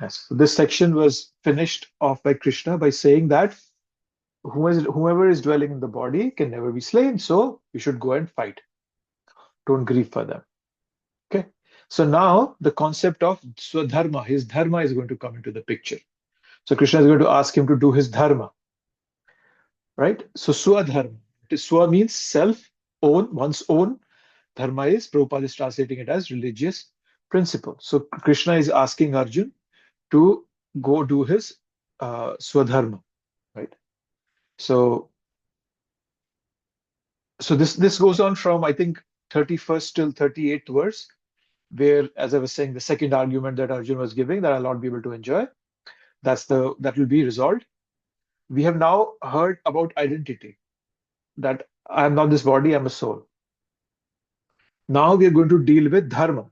Yes. So this section was finished off by Krishna by saying that whoever is dwelling in the body can never be slain, so you should go and fight. Don't grieve for them. Okay. So now the concept of swadharma, his dharma is going to come into the picture. So Krishna is going to ask him to do his dharma, right? So swadharma. Swa means self, own, one's own. Dharma is, Prabhupada is translating it as religious principle. So Krishna is asking Arjun to go do his swadharma, right? So this goes on from I think 31st till 38th verse, where, as I was saying, the second argument that Arjun was giving that I'll not be able to enjoy, that will be resolved. We have now heard about identity, that I am not this body, I'm a soul. Now we are going to deal with dharma.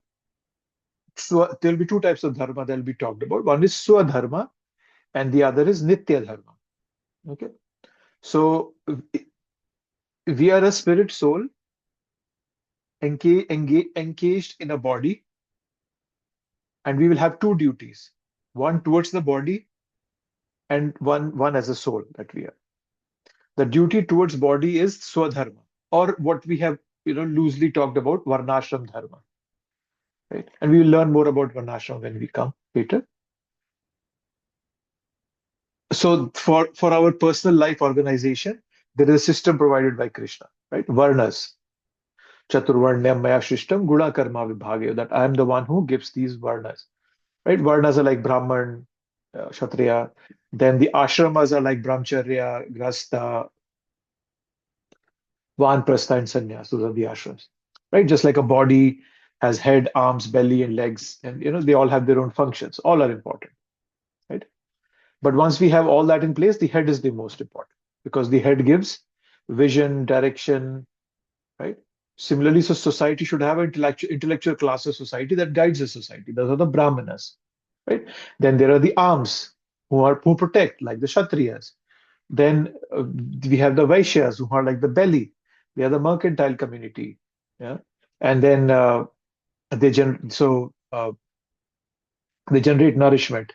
So there'll be two types of dharma that will be talked about. One is swadharma, and the other is nitya dharma. Okay, so we are a spirit soul encaged in a body, and we will have two duties: one towards the body, and one as a soul that we are. The duty towards body is swadharma, or what we have loosely talked about, varnashram dharma, right? And we will learn more about varnashram when we come later. So for our personal life organization, there is a system provided by Krishna, right? Varnas. Chaturvarnyam maya shishtam guna karma vibhagyo, that I am the one who gives these varnas, right? Varnas are like Brahman, Kshatriya. Then the ashramas are like Brahmacharya, Grasta, Vanprastha, and Sannyas. Those are the ashrams, right? Just like a body has head, arms, belly, and legs, and they all have their own functions. All are important, right? But once we have all that in place, the head is the most important because the head gives vision, direction, right? Similarly, so society should have an intellectual class of society that guides the society. Those are the brahmanas, right? Then there are the arms who protect, like the kshatriyas. Then we have the vaishyas who are like the belly. They are the mercantile community, yeah. And then they generate nourishment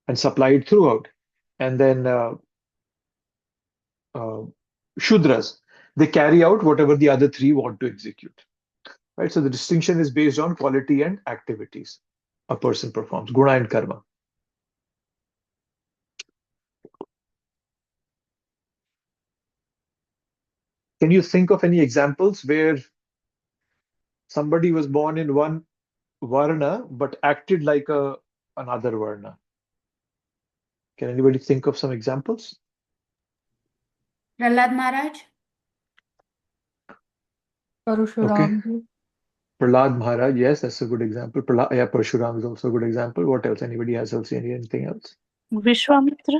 and supply it throughout. And then uh, Shudras, they carry out whatever the other three want to execute. Right? So the distinction is based on quality and activities a person performs, guna and karma. Can you think of any examples where somebody was born in one varna but acted like another varna? Can anybody think of some examples? Prahlad Maharaj? Okay. Parashuram. Prahlad Maharaj, yes, that's a good example. Yeah, Parshuram is also a good example. What else? Anybody has else anything else? Vishwamitra.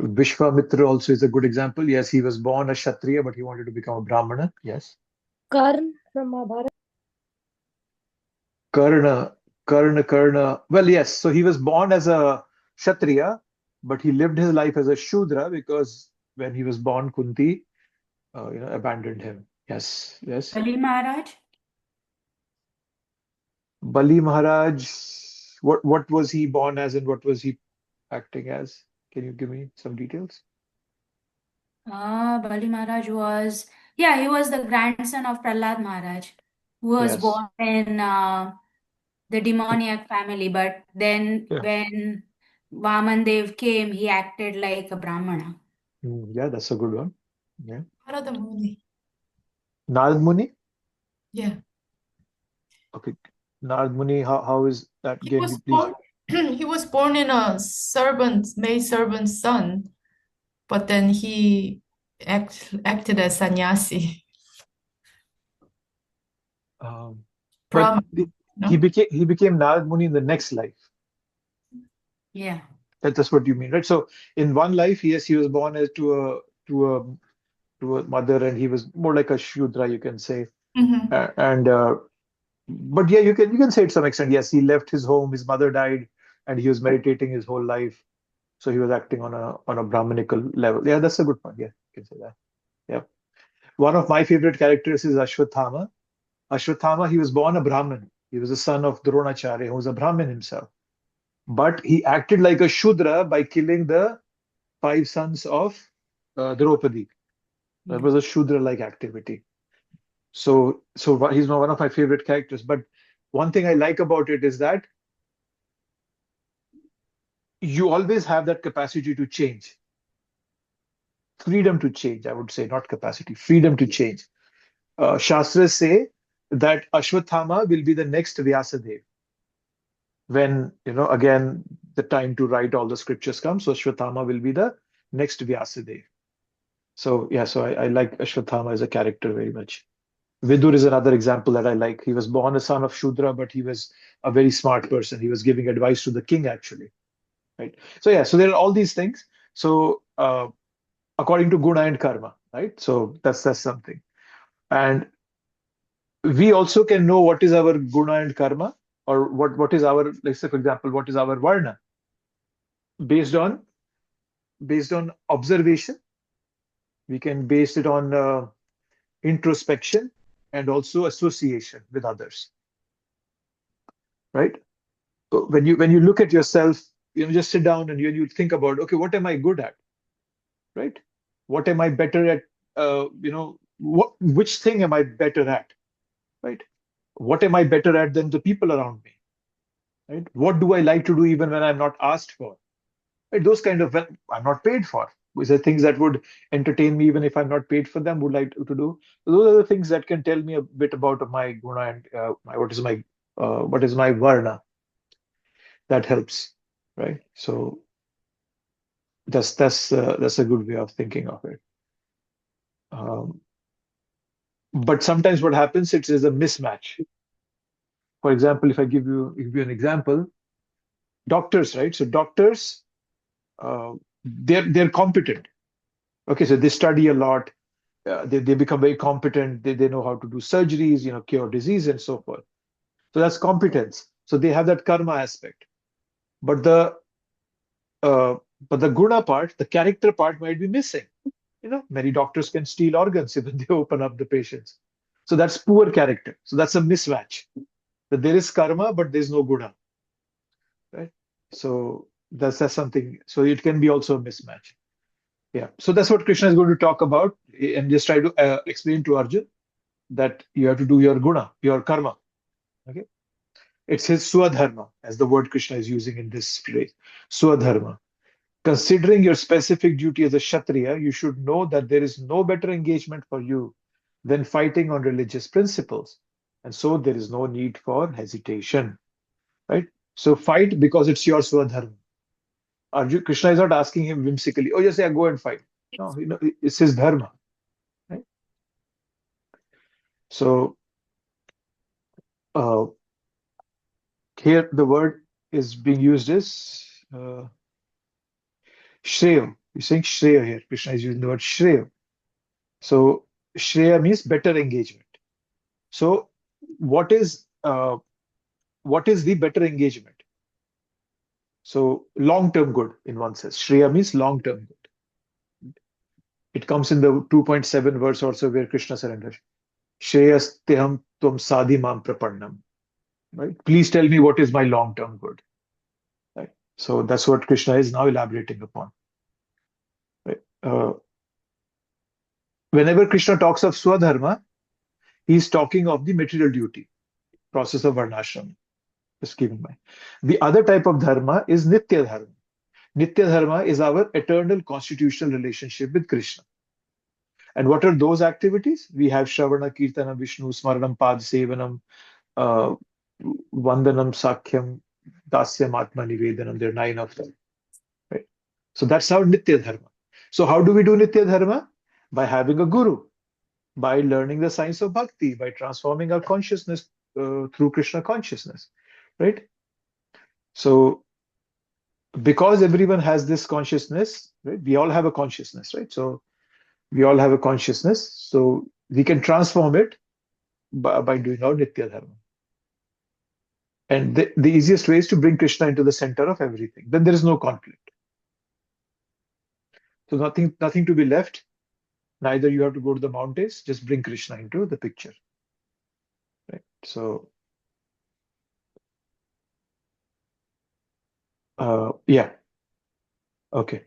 Vishwamitra also is a good example. Yes, he was born a Kshatriya, but he wanted to become a Brahmana. Yes. Karn from Mahabharata. Karna. Well, yes. So he was born as a Kshatriya, but he lived his life as a Shudra because when he was born, Kunti, abandoned him. Yes. Bali Maharaj? Bali Maharaj, what was he born as and what was he acting as? Can you give me some details? Bali Maharaj was, he was the grandson of Prahlad Maharaj, who was Yes. born in the demoniac family. But then Yeah. when Vaman Dev came, he acted like a Brahmana. Yeah, that's a good one. Yeah. Narada Muni. Narad Muni? Yeah. Okay. Narad Muni, how is that? He Can was you please? born he was born in a maid servant's son, but then he acted as sannyasi. But Brahman, he no? became Narad Muni in the next life. Yeah. That's what you mean, right? So in one life, yes, he was born as to a mother, and he was more like a Shudra, you can say. Mhm. But yeah, you can say to some extent, yes, he left his home, his mother died, and he was meditating his whole life. So he was acting on a Brahminical level. Yeah, that's a good point. Yeah, you can say that. Yeah. One of my favorite characters is Ashwathama. Ashwathama, he was born a Brahmin. He was the son of Dronacharya, who was a Brahmin himself. but he acted like a Shudra by killing the 5 sons of Draupadi. That was a Shudra-like activity. So he's one of my favorite characters. But one thing I like about it is that you always have that capacity to change, freedom to change, I would say, not capacity, freedom to change. Shastras say that Ashwatthama will be the next Vyasadeva. When, again, the time to write all the scriptures comes, so Ashwatthama will be the next Vyasadeva. So, yeah, so I like Ashwatthama as a character very much. Vidur is another example that I like. He was born a son of Shudra, but he was a very smart person. He was giving advice to the king, actually. Right. So, yeah, so there are all these things. So, according to Guna and Karma, right? So that's something. And we also can know what is our Guna and Karma, or what is our, let's say, for example, what is our Varna, based on observation. We can base it on introspection and also association with others, right? So when you look at yourself, just sit down and you think about, okay, what am I good at, right? What am I better at? Which thing am I better at, right? What am I better at than the people around me, right? What do I like to do even when I'm not asked for, right? Those kind of, when I'm not paid for, these are things that would entertain me even if I'm not paid for them, would like to do. So those are the things that can tell me a bit about my guna and what is my varna. That helps, right? So that's a good way of thinking of it. But sometimes what happens, it is a mismatch. For example, if I give you an example, doctors, right? So doctors, they're competent. Okay, so they study a lot. They become very competent. They know how to do surgeries, cure disease and so forth. So that's competence. So they have that karma aspect. But the guna part, the character part, might be missing. Many doctors can steal organs even they open up the patients. So that's poor character. So that's a mismatch. That there is karma, but there's no guna, right? So that's something. So it can be also a mismatch. Yeah. So that's what Krishna is going to talk about and just try to explain to Arjun that you have to do your guna, your karma. Okay. It's his swadharma, as the word Krishna is using in this phrase. Swadharma. Considering your specific duty as a Kshatriya, you should know that there is no better engagement for you than fighting on religious principles. And so there is no need for hesitation. Right? So fight because it's your swadharma. Arjun, Krishna is not asking him whimsically, oh, just yeah, go and fight. No, it's his dharma. Right? So here the word is being used as Shreya. You're saying Shreya here. Krishna is using the word Shreya. So Shreya means better engagement. So what is the better engagement? So long-term good in one sense. Shreya means long-term good. It comes in the 2.7 verse also where Krishna surrenders. Shreyasteham tvam sadhi mam prapannam. Right? Please tell me what is my long-term good. Right? So that's what Krishna is now elaborating upon. Right? Whenever Krishna talks of swadharma, he's talking of the material duty, process of varnashram. Just keep in mind. The other type of dharma is nitya dharma. Nitya dharma is our eternal constitutional relationship with Krishna. And what are those activities? We have Shravana, Kirtana, Vishnu, Smaranam, Pad Sevanam, Vandanam, Sakhyam, Dasyam, Atma Nivedanam. There are 9 of them. Right? So that's our Nitya Dharma. So how do we do Nitya Dharma? By having a guru, by learning the science of bhakti, by transforming our consciousness through Krishna consciousness. Right? So because everyone has this consciousness, right? We all have a consciousness, right? So we all have a consciousness. So we can transform it by doing our Nitya Dharma. And the easiest way is to bring Krishna into the center of everything. Then there is no conflict. So nothing to be left. Neither you have to go to the mountains. Just bring Krishna into the picture. Right? So Yeah. Okay.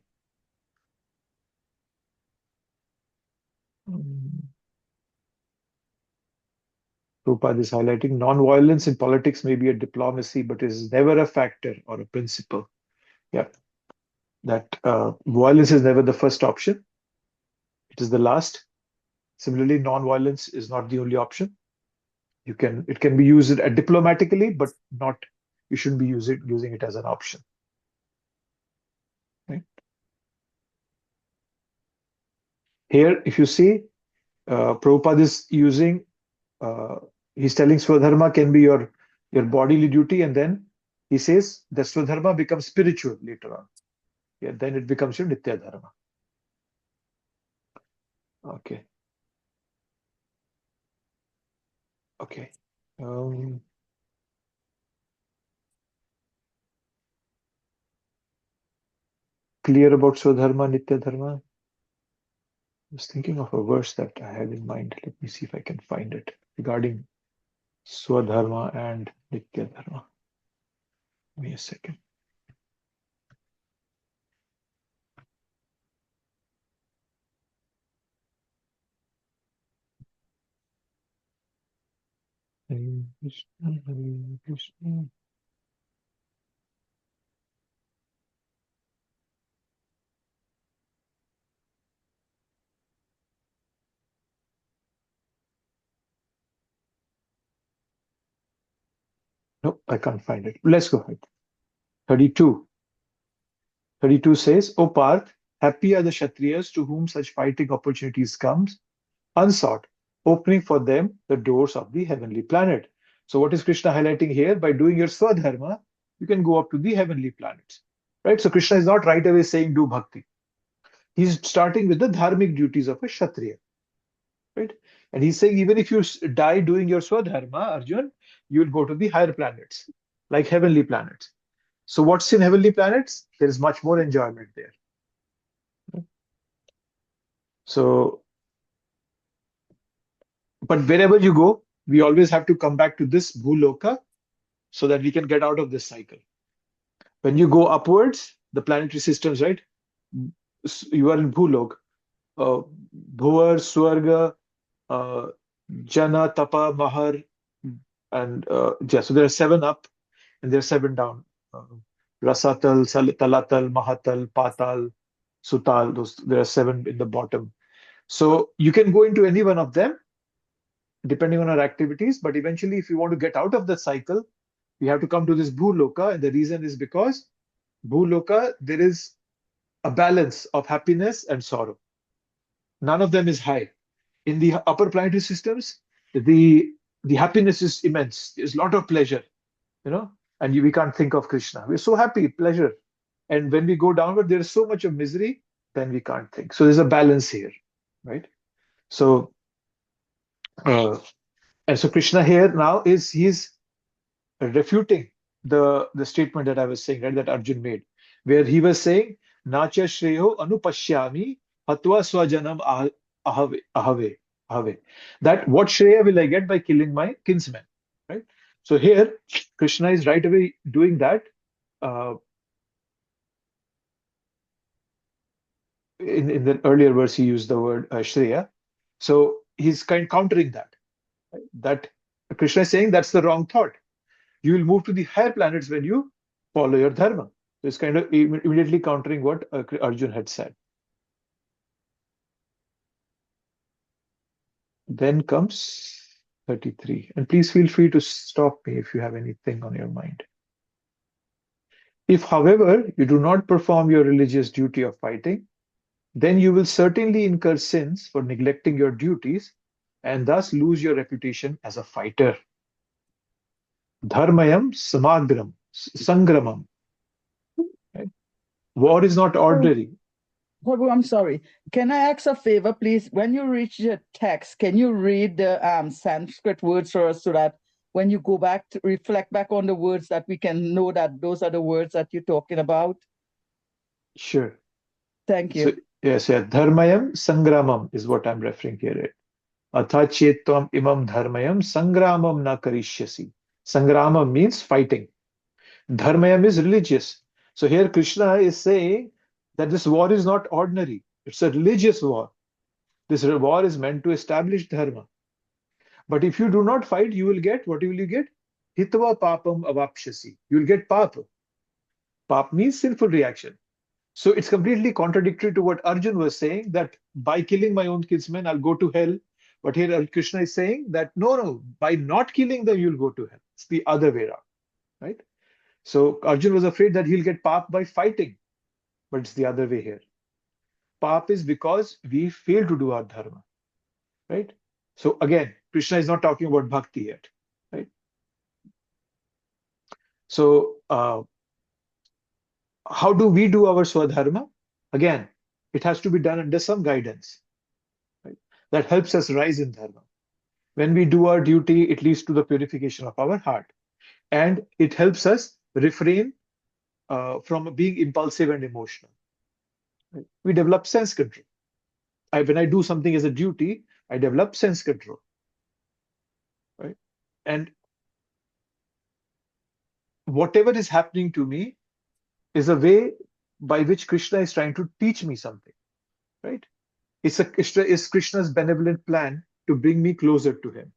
Prabhupada is highlighting non-violence in politics may be a diplomacy, but is never a factor or a principle. Yeah. That violence is never the first option. It is the last. Similarly, non-violence is not the only option. It can be used diplomatically, but not. You shouldn't be using it as an option. Right? Here, if you see, Prabhupada is using. He's telling Swadharma can be your bodily duty, and then he says the Swadharma becomes spiritual later on. Yeah, then it becomes your Nitya Dharma. Okay. Okay. Clear about Swadharma, Nitya Dharma? I was thinking of a verse that I had in mind. Let me see if I can find it regarding Swadharma and Nitya Dharma. Give me a second. Hare Krishna, Hare Krishna. Nope, I can't find it. Let's go ahead. 32. 32 says, O Parth, happy are the Kshatriyas to whom such fighting opportunities comes unsought, opening for them the doors of the heavenly planet. So what is Krishna highlighting here? By doing your Swadharma, you can go up to the heavenly planets. Right? So Krishna is not right away saying do bhakti. He's starting with the dharmic duties of a Kshatriya. Right? And he's saying even if you die doing your Swadharma, Arjun, you will go to the higher planets, like heavenly planets. So what's in heavenly planets? There is much more enjoyment there. So, but wherever you go, we always have to come back to this Bhuloka so that we can get out of this cycle. When you go upwards, the planetary systems, right? You are in Bhulok. Bhuvar, Swarga, Jana, Tapa, Mahar, and yeah, so there are 7 up and there are 7 down. Rasatal, Talatal, Mahatal, Patal, Sutal, there are 7 in the bottom. So you can go into any one of them depending on our activities, but eventually if you want to get out of the cycle, we have to come to this Bhuloka, and the reason is because Bhuloka, there is a balance of happiness and sorrow. None of them is high. In the upper planetary systems, the happiness is immense. There's a lot of pleasure, and we can't think of Krishna. We're so happy, pleasure. And when we go downward, there is so much of misery, then we can't think. So there's a balance here, right? So, and so Krishna here now he's refuting the statement that I was saying, right, that Arjun made, where he was saying, Nacha Shreyo Anupashyami Hatva Swajanam Ahave. That what Shreya will I get by killing my kinsmen, right? So here, Krishna is right away doing that. In the earlier verse, he used the word Shreya. So he's countering that. Right? That Krishna is saying that's the wrong thought. You will move to the higher planets when you follow your dharma. So it's kind of immediately countering what Arjun had said. Then comes 33. And please feel free to stop me if you have anything on your mind. If, however, you do not perform your religious duty of fighting, then you will certainly incur sins for neglecting your duties and thus lose your reputation as a fighter. Dharmayam sangramam. Right? War is not ordinary. Prabhu, I'm sorry. Can I ask a favor, please? When you reach the text, can you read the Sanskrit words for us so that when you go back to reflect back on the words that we can know that those are the words that you're talking about? Sure. Thank you. So, yes, yeah. Dharmayam sangramam is what I'm referring here. Atha chetvam imam dharmayam sangramam na karishyasi. Sangramam means fighting. Dharmayam is religious. So here Krishna is saying that this war is not ordinary. It's a religious war. This war is meant to establish dharma. But if you do not fight, you will get, what will you get? Hitva papam avapshasi. You will get papa. Pap means sinful reaction. So it's completely contradictory to what Arjun was saying, that by killing my own kinsmen, I'll go to hell. But here Krishna is saying that no, by not killing them, you'll go to hell. It's the other way around, right? So Arjun was afraid that he'll get pap by fighting, but it's the other way here. Pap is because we fail to do our dharma, right? So again, Krishna is not talking about bhakti yet, right? So how do we do our swadharma? Again, it has to be done under some guidance, right? That helps us rise in dharma. When we do our duty, it leads to the purification of our heart, and it helps us refrain from being impulsive and emotional. Right? We develop sense control. When I do something as a duty, I develop sense control, right? And whatever is happening to me is a way by which Krishna is trying to teach me something, right? It's Krishna's benevolent plan to bring me closer to him.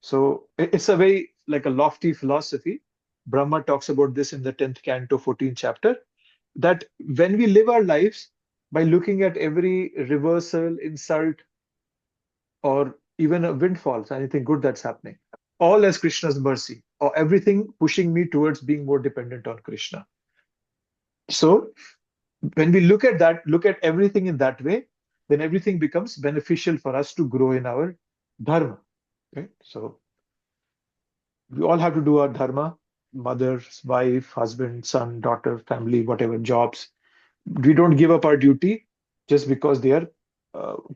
So it's a very like a lofty philosophy. Brahma talks about this in the 10th canto, 14th chapter, that when we live our lives by looking at every reversal, insult, or even a windfall, anything good that's happening, all as Krishna's mercy, or everything pushing me towards being more dependent on Krishna. So when we look at that, look at everything in that way, then everything becomes beneficial for us to grow in our dharma. Okay? So we all have to do our dharma, mother, wife, husband, son, daughter, family, whatever, jobs. We don't give up our duty just because they are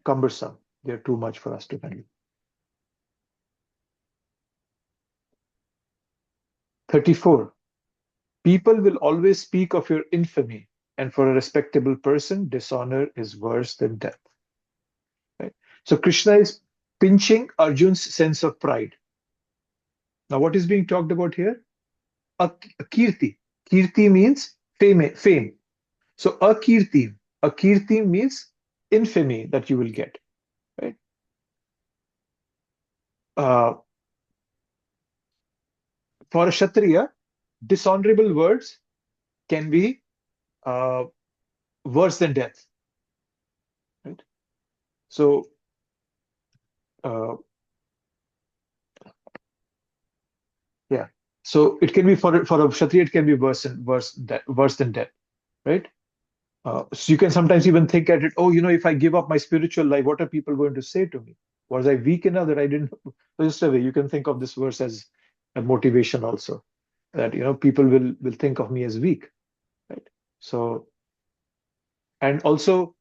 cumbersome. They're too much for us to handle. 34. People will always speak of your infamy, and for a respectable person, dishonor is worse than death. Right? So Krishna is pinching Arjun's sense of pride. Now, what is being talked about here? A kirti. Kirti means fame. So a kirti means infamy that you will get. Right? For a Kshatriya, dishonorable words can be worse than death. Right? So yeah. So it can be for a Kshatriya, it can be worse than death. Right? So you can sometimes even think at it, oh, if I give up my spiritual life, what are people going to say to me? Was I weak enough that I didn't? Just a way, you can think of this verse as a motivation also, that people will think of me as weak, right? So, and also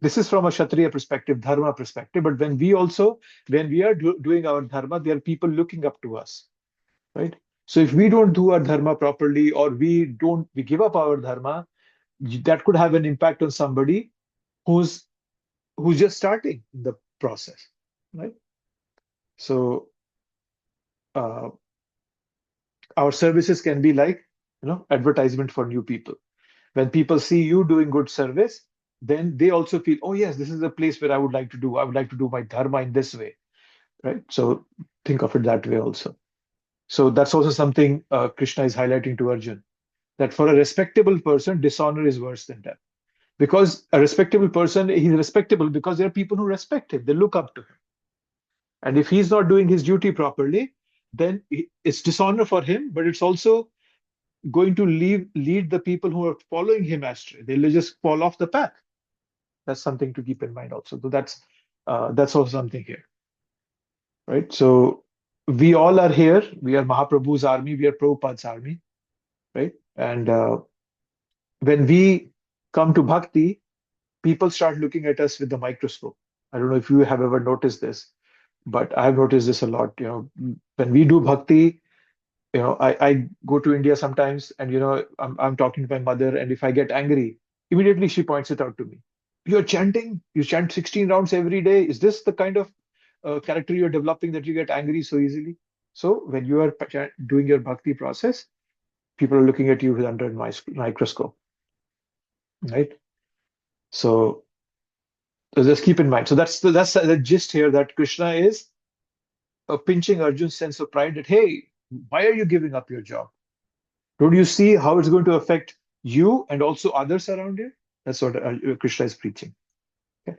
this is from a Kshatriya perspective, dharma perspective, but when we are doing our dharma, there are people looking up to us, right? So if we don't do our dharma properly, or we give up our dharma, that could have an impact on somebody who's just starting the process, right? So our services can be like advertisement for new people. When people see you doing good service, then they also feel, oh yes, this is a place where I would like to do my dharma in this way, right? So think of it that way also. So that's also something Krishna is highlighting to Arjun, that for a respectable person, dishonor is worse than death. Because a respectable person, he's respectable because there are people who respect him, they look up to him. And if he's not doing his duty properly, then it's dishonor for him, but it's also going to lead the people who are following him astray. They'll just fall off the path. That's something to keep in mind also. So that's also something here, right? So we all are here. We are Mahaprabhu's army. We are Prabhupada's army, right? And when we come to bhakti, people start looking at us with the microscope. I don't know if you have ever noticed this, but I've noticed this a lot. When we do bhakti, I go to India sometimes, and I'm talking to my mother, and if I get angry, immediately she points it out to me. You're chanting, you chant 16 rounds every day. Is this the kind of character you're developing, that you get angry so easily? So when you are doing your bhakti process, people are looking at you under a microscope, right? So just keep in mind. So that's the gist here, that Krishna is pinching Arjun's sense of pride that, hey, why are you giving up your job? Don't you see how it's going to affect you and also others around you? That's what Krishna is preaching. Okay?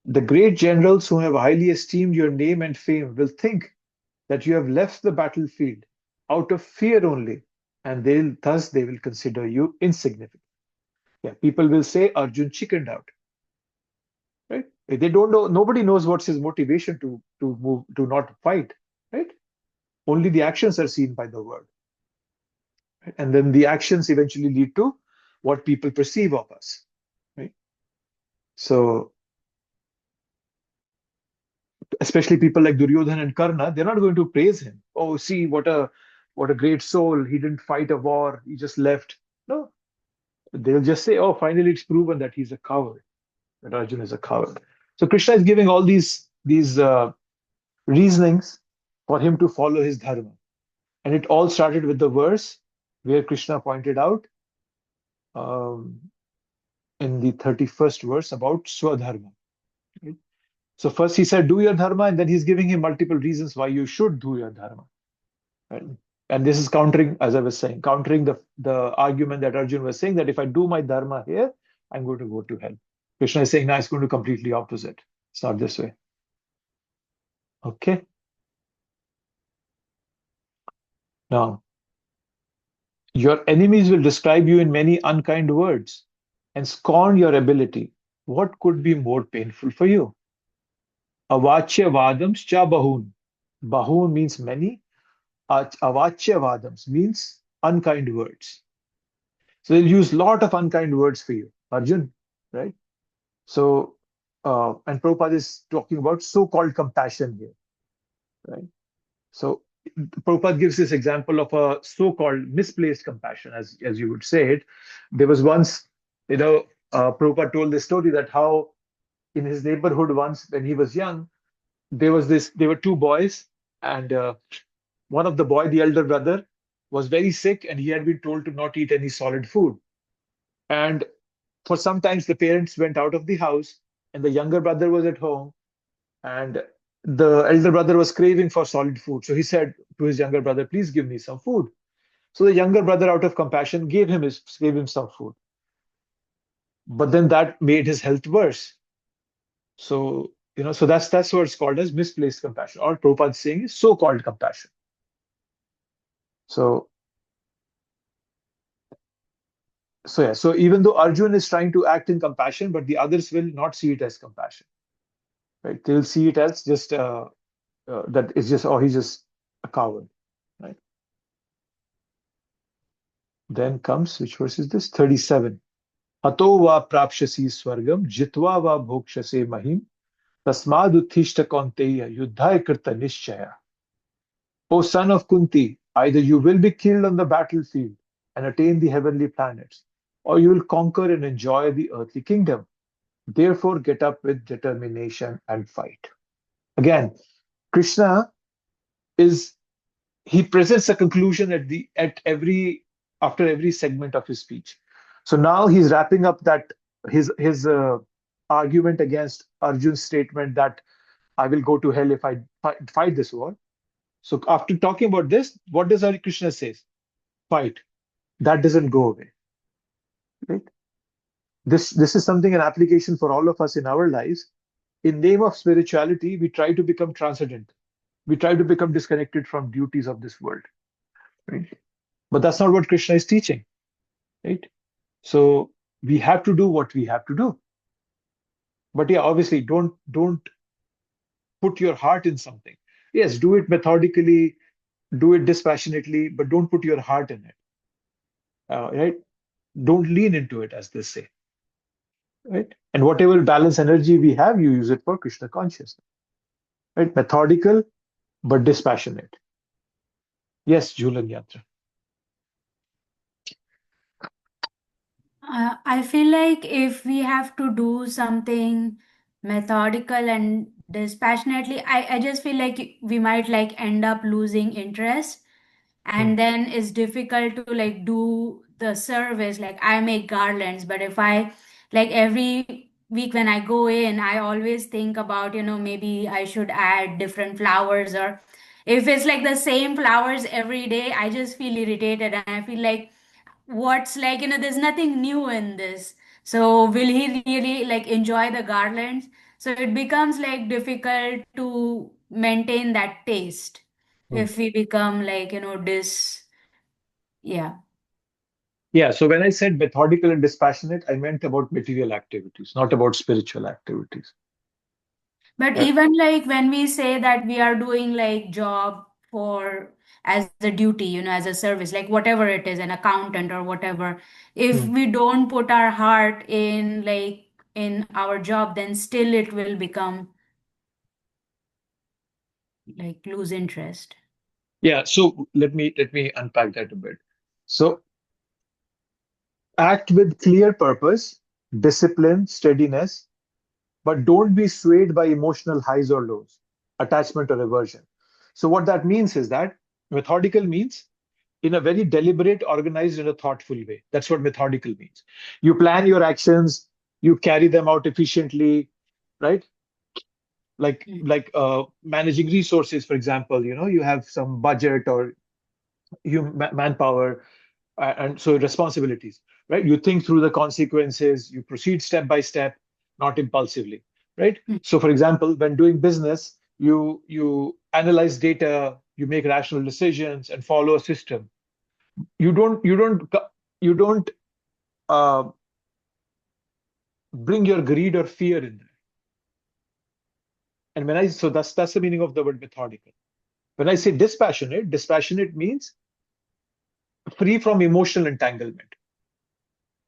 The great generals who have highly esteemed your name and fame will think that you have left the battlefield out of fear only, and thus they will consider you insignificant. Yeah, people will say Arjun chickened out. Right? They don't know, nobody knows what's his motivation to move, to not fight, right? Only the actions are seen by the world. Right? And then the actions eventually lead to what people perceive of us. Right? So especially people like Duryodhana and Karna, they're not going to praise him. Oh, see what a great soul. He didn't fight a war, he just left. No. They'll just say, oh, finally it's proven that he's a coward, that Arjun is a coward. So Krishna is giving all these reasonings for him to follow his dharma. And it all started with the verse where Krishna pointed out in the 31st verse about Swadharma. Right? So first he said, do your dharma, and then he's giving him multiple reasons why you should do your dharma. Right? And this is countering, as I was saying, countering the argument that Arjun was saying, that if I do my dharma here, I'm going to go to hell. Krishna is saying, no, it's going to completely opposite. It's not this way. Okay. Now, your enemies will describe you in many unkind words and scorn your ability. What could be more painful for you? Avachya vadams cha bahun. Bahun means many. Avachya vadams means unkind words. So they'll use a lot of unkind words for you, Arjun, right? So, and Prabhupada is talking about so-called compassion here, right? So Prabhupada gives this example of a so-called misplaced compassion, as you would say it. There was once, Prabhupada told this story that how in his neighborhood once when he was young, there were two boys, and one of the boy, the elder brother, was very sick, and he had been told to not eat any solid food. And for some times the parents went out of the house, and the younger brother was at home, and the elder brother was craving for solid food. So he said to his younger brother, please give me some food. So the younger brother, out of compassion, gave him some food. But then that made his health worse. So, so that's what it's called as misplaced compassion. Or Prabhupada is saying is so-called compassion. So even though Arjun is trying to act in compassion, but the others will not see it as compassion. Right? They'll see it as just that it's just, he's just a coward. Right? Then comes, which verse is this? 37. Hato va prapshasi swargam jitva va bhokshase mahim tasmad uttishta kaunteya yuddhaya krita nishchaya. O son of Kunti, either you will be killed on the battlefield and attain the heavenly planets, or you will conquer and enjoy the earthly kingdom. Therefore, get up with determination and fight. Again, Krishna he presents a conclusion after every segment of his speech. So now he's wrapping up that his argument against Arjun's statement that I will go to hell if I fight this war. So after talking about this, what does Hare Krishna say? Fight. That doesn't go away. Right? This is something, an application for all of us in our lives. In name of spirituality, we try to become transcendent. We try to become disconnected from duties of this world. Right? But that's not what Krishna is teaching. Right? So we have to do what we have to do. But yeah, obviously, don't put your heart in something. Yes, do it methodically, do it dispassionately, but don't put your heart in it. Right? Don't lean into it, as they say. Right? And whatever balance energy we have, you use it for Krishna consciousness. Right? Methodical, but dispassionate. Yes, Julan Yatra. I feel like if we have to do something methodical and dispassionately, I just feel like we might like end up losing interest, Hmm. and then it's difficult to like do the service. Like I make garlands, but if I like every week when I go in, I always think about, maybe I should add different flowers, or if it's like the same flowers every day, I just feel irritated and I feel like what's like, there's nothing new in this. So will he really like enjoy the garlands? So it becomes like difficult to maintain that taste Hmm. if we become like, yeah. Yeah, so when I said methodical and dispassionate, I meant about material activities, not about spiritual activities. But Uh, even like when we say that we are doing like job for as a duty, as a service, like whatever it is, an accountant or whatever, if hmm. we don't put our heart in like in our job, then still it will become like lose interest. Yeah, so let me unpack that a bit. So act with clear purpose, discipline, steadiness, but don't be swayed by emotional highs or lows, attachment or aversion. So what that means is that methodical means in a very deliberate, organized, and a thoughtful way. That's what methodical means. You plan your actions, you carry them out efficiently, right? Mm. Managing resources, for example, you have some budget or manpower, and so responsibilities, right? You think through the consequences, you proceed step by step, not impulsively, right? Mm. So for example, when doing business, you analyze data, you make rational decisions and follow a system. You don't uh, bring your greed or fear in there. And that's the meaning of the word methodical. When I say dispassionate means free from emotional entanglement.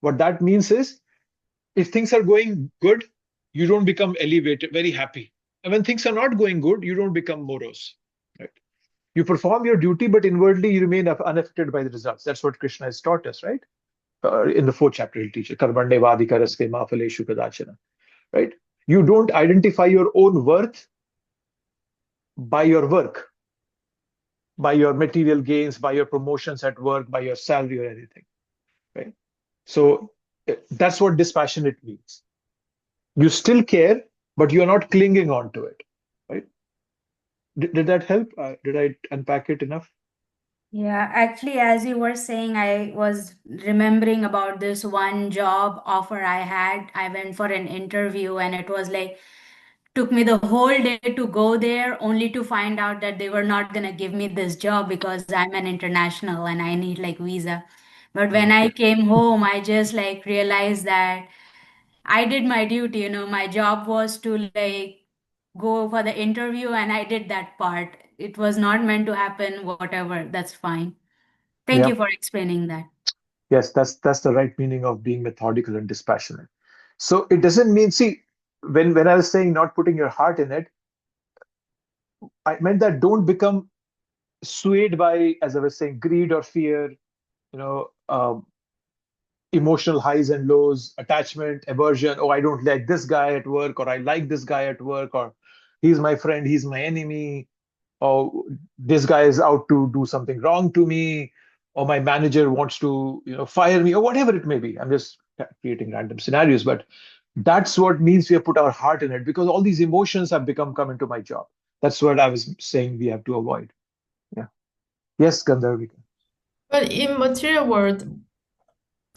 What that means is, if things are going good, you don't become elevated, very happy. And when things are not going good, you don't become morose. Right? You perform your duty, but inwardly you remain unaffected by the results. That's what Krishna has taught us, right? In the fourth chapter, he'll teach it. Karmande vadikaraske ma phaleshu kadachana. Right? You don't identify your own worth by your work, by your material gains, by your promotions at work, by your salary or anything. Right? So that's what dispassionate means. You still care, but you're not clinging on to it. Right? Did that help? Did I unpack it enough? Yeah, actually, as you were saying, I was remembering about this one job offer I had. I went for an interview, and it was like took me the whole day to go there, only to find out that they were not gonna give me this job because I'm an international and I need like visa. But when I Okay. came home, I just like realized that I did my duty, my job was to like go for the interview and I did that part. It was not meant to happen, whatever, that's fine. Thank you Yeah. for explaining that. Yes, that's the right meaning of being methodical and dispassionate. So it doesn't mean, see, when I was saying not putting your heart in it, I meant that don't become swayed by, as I was saying, greed or fear, you know, emotional highs and lows, attachment, aversion. Oh, I don't like this guy at work, or I like this guy at work, or he's my friend, he's my enemy, or this guy is out to do something wrong to me, or my manager wants to, fire me, or whatever it may be. I'm just creating random scenarios, but that's what means we have put our heart in it, because all these emotions have become come into my job. That's what I was saying we have to avoid. Yeah. Yes, Gandharvika. But in material world,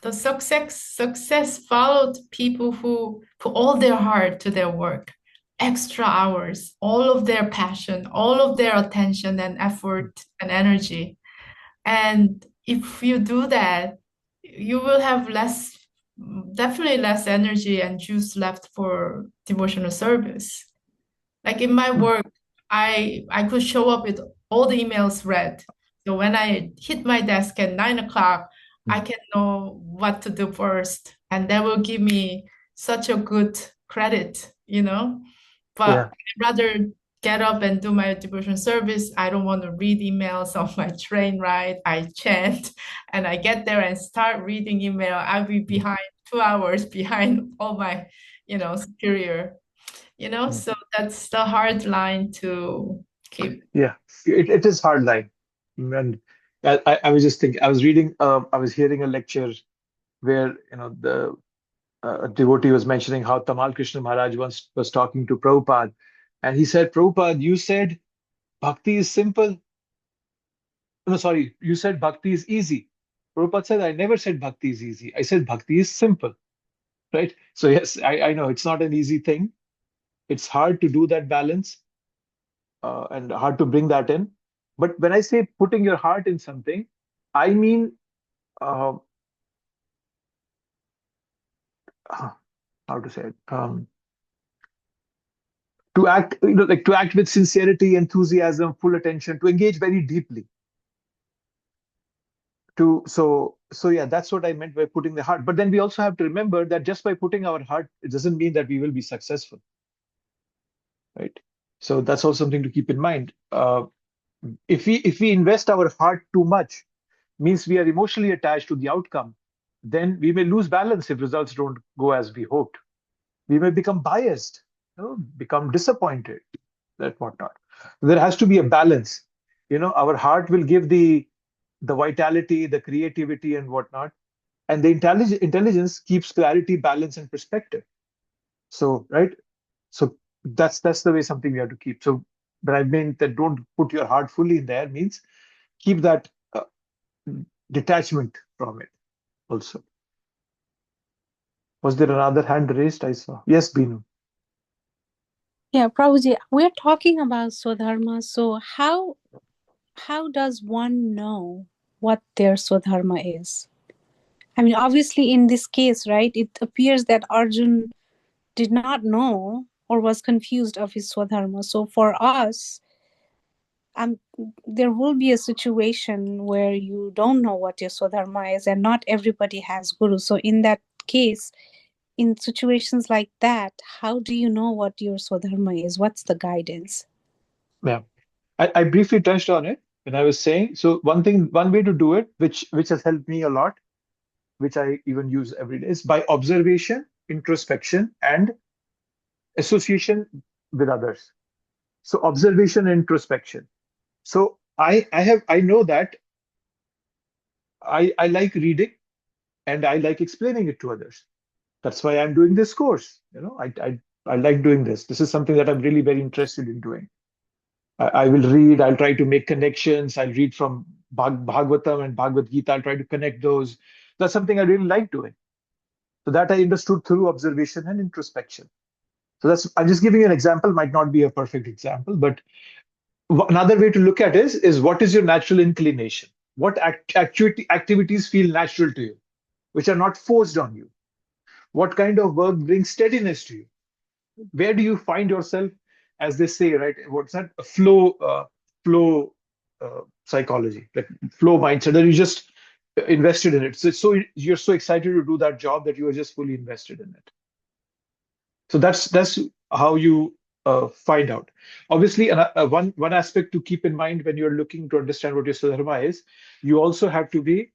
the success followed people who put all their heart to their work, extra hours, all of their passion, all of their attention and effort and energy. And if you do that, you will have definitely less energy and juice left for devotional service. Like in my Hmm. work, I could show up with all the emails read. So when I hit my desk at 9 o'clock, I Hmm. can know what to do first, and that will give me such a good credit, you know. But Yeah. I'd rather get up and do my devotion service. I don't want to read emails on my train ride. I chant and I get there and start reading email. I'll be Hmm. behind 2 hours behind all my, superior. you know, Mm. so that's the hard line to keep. Yeah, it is hard line. And I was just thinking, I was reading, I was hearing a lecture where, the a devotee was mentioning how Tamal Krishna Maharaj once was talking to Prabhupada, and he said, Prabhupada, you said bhakti is simple. No, sorry, you said bhakti is easy. Prabhupada said, I never said bhakti is easy. I said bhakti is simple, right? So yes, I know it's not an easy thing. It's hard to do that balance, and hard to bring that in. But when I say putting your heart in something, I mean, uh, how to say it? To act, like to act with sincerity, enthusiasm, full attention, to engage very deeply. So yeah, that's what I meant by putting the heart. But then we also have to remember that just by putting our heart, it doesn't mean that we will be successful, right? So that's also something to keep in mind. If we invest our heart too much, means we are emotionally attached to the outcome, then we may lose balance if results don't go as we hoped. We may become biased, become disappointed, that whatnot. There has to be a balance. Our heart will give the vitality, the creativity, and whatnot, and the intelligence keeps clarity, balance, and perspective. So, right. So that's the way something we have to keep. So, but I mean that don't put your heart fully in there means keep that detachment from it also. Was there another hand raised? I saw. Yes, Binu. Yeah, Prabhuji, we're talking about Swadharma. So how does one know what their Swadharma is? I mean, obviously, in this case, right, it appears that Arjun did not know or was confused of his Swadharma. So for us, there will be a situation where you don't know what your Swadharma is, and not everybody has Guru. So in that case, in situations like that, how do you know what your Swadharma is? What's the guidance? Yeah, I briefly touched on it when I was saying. So one way to do it, which has helped me a lot, which I even use every day, is by observation, introspection, and association with others. So observation and introspection. So I know that I like reading and I like explaining it to others. That's why I'm doing this course. I like doing this. This is something that I'm really very interested in doing. I will read, I'll try to make connections. I'll read from Bhagavatam and Bhagavad Gita. I'll try to connect those. That's something I really like doing. So that I understood through observation and introspection. So I'm just giving you an example, might not be a perfect example, but another way to look at it is what is your natural inclination? What activities feel natural to you, which are not forced on you? What kind of work brings steadiness to you? Where do you find yourself, as they say, right? What's that? A flow psychology, like flow mindset, that you just invested in it. So you're so excited to do that job that you are just fully invested in it. So that's how you find out. Obviously, one aspect to keep in mind when you're looking to understand what your Swadharma is, you also have to be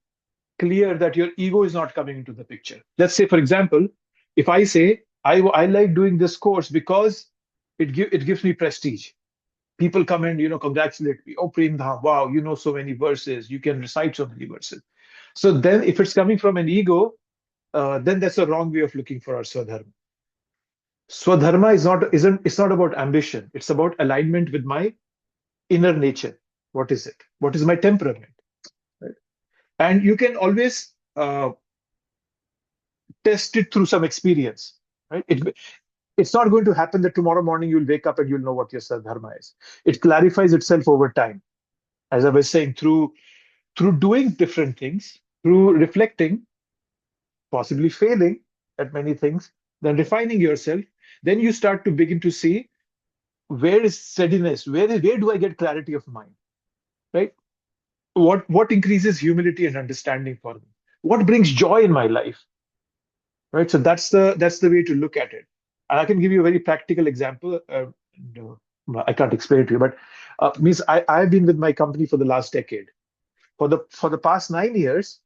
clear that your ego is not coming into the picture. Let's say, for example, if I say I like doing this course because it gives me prestige. People come and congratulate me. Oh, Prem Dham, wow, you know so many verses. You can recite so many verses. So then, if it's coming from an ego, then that's a wrong way of looking for our Swadharma. Swadharma it's not about ambition. It's about alignment with my inner nature. What is it? What is my temperament? Right? And you can always test it through some experience. Right? It's not going to happen that tomorrow morning you'll wake up and you'll know what your Swadharma is. It clarifies itself over time. As I was saying, through doing different things, through reflecting, possibly failing at many things, then refining yourself, then you start to begin to see where is steadiness, where do I get clarity of mind, right? What increases humility and understanding for me? What brings joy in my life, right? So that's the way to look at it. And I can give you a very practical example. No, I can't explain it to you, but means I've been with my company for the last decade. For the past 9 years,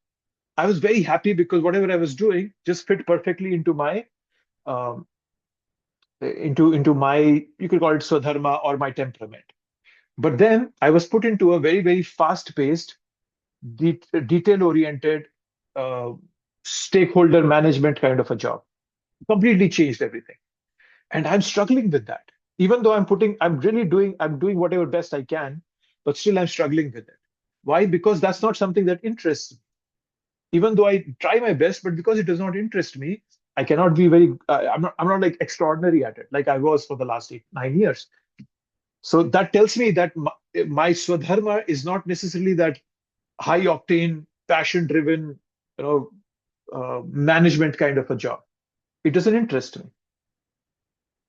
I was very happy because whatever I was doing just fit perfectly into my um, into my, you could call it swadharma or my temperament. But then I was put into a very, very fast-paced, detail-oriented, uh, stakeholder management kind of a job. Completely changed everything. And I'm struggling with that. Even though I'm doing whatever best I can, but still I'm struggling with it. Why? Because that's not something that interests me. Even though I try my best, but because it does not interest me, I cannot be very, I'm not like extraordinary at it, like I was for the last 8, 9 years. So that tells me that my swadharma is not necessarily that high octane, passion driven, you know, management kind of a job. It doesn't interest me.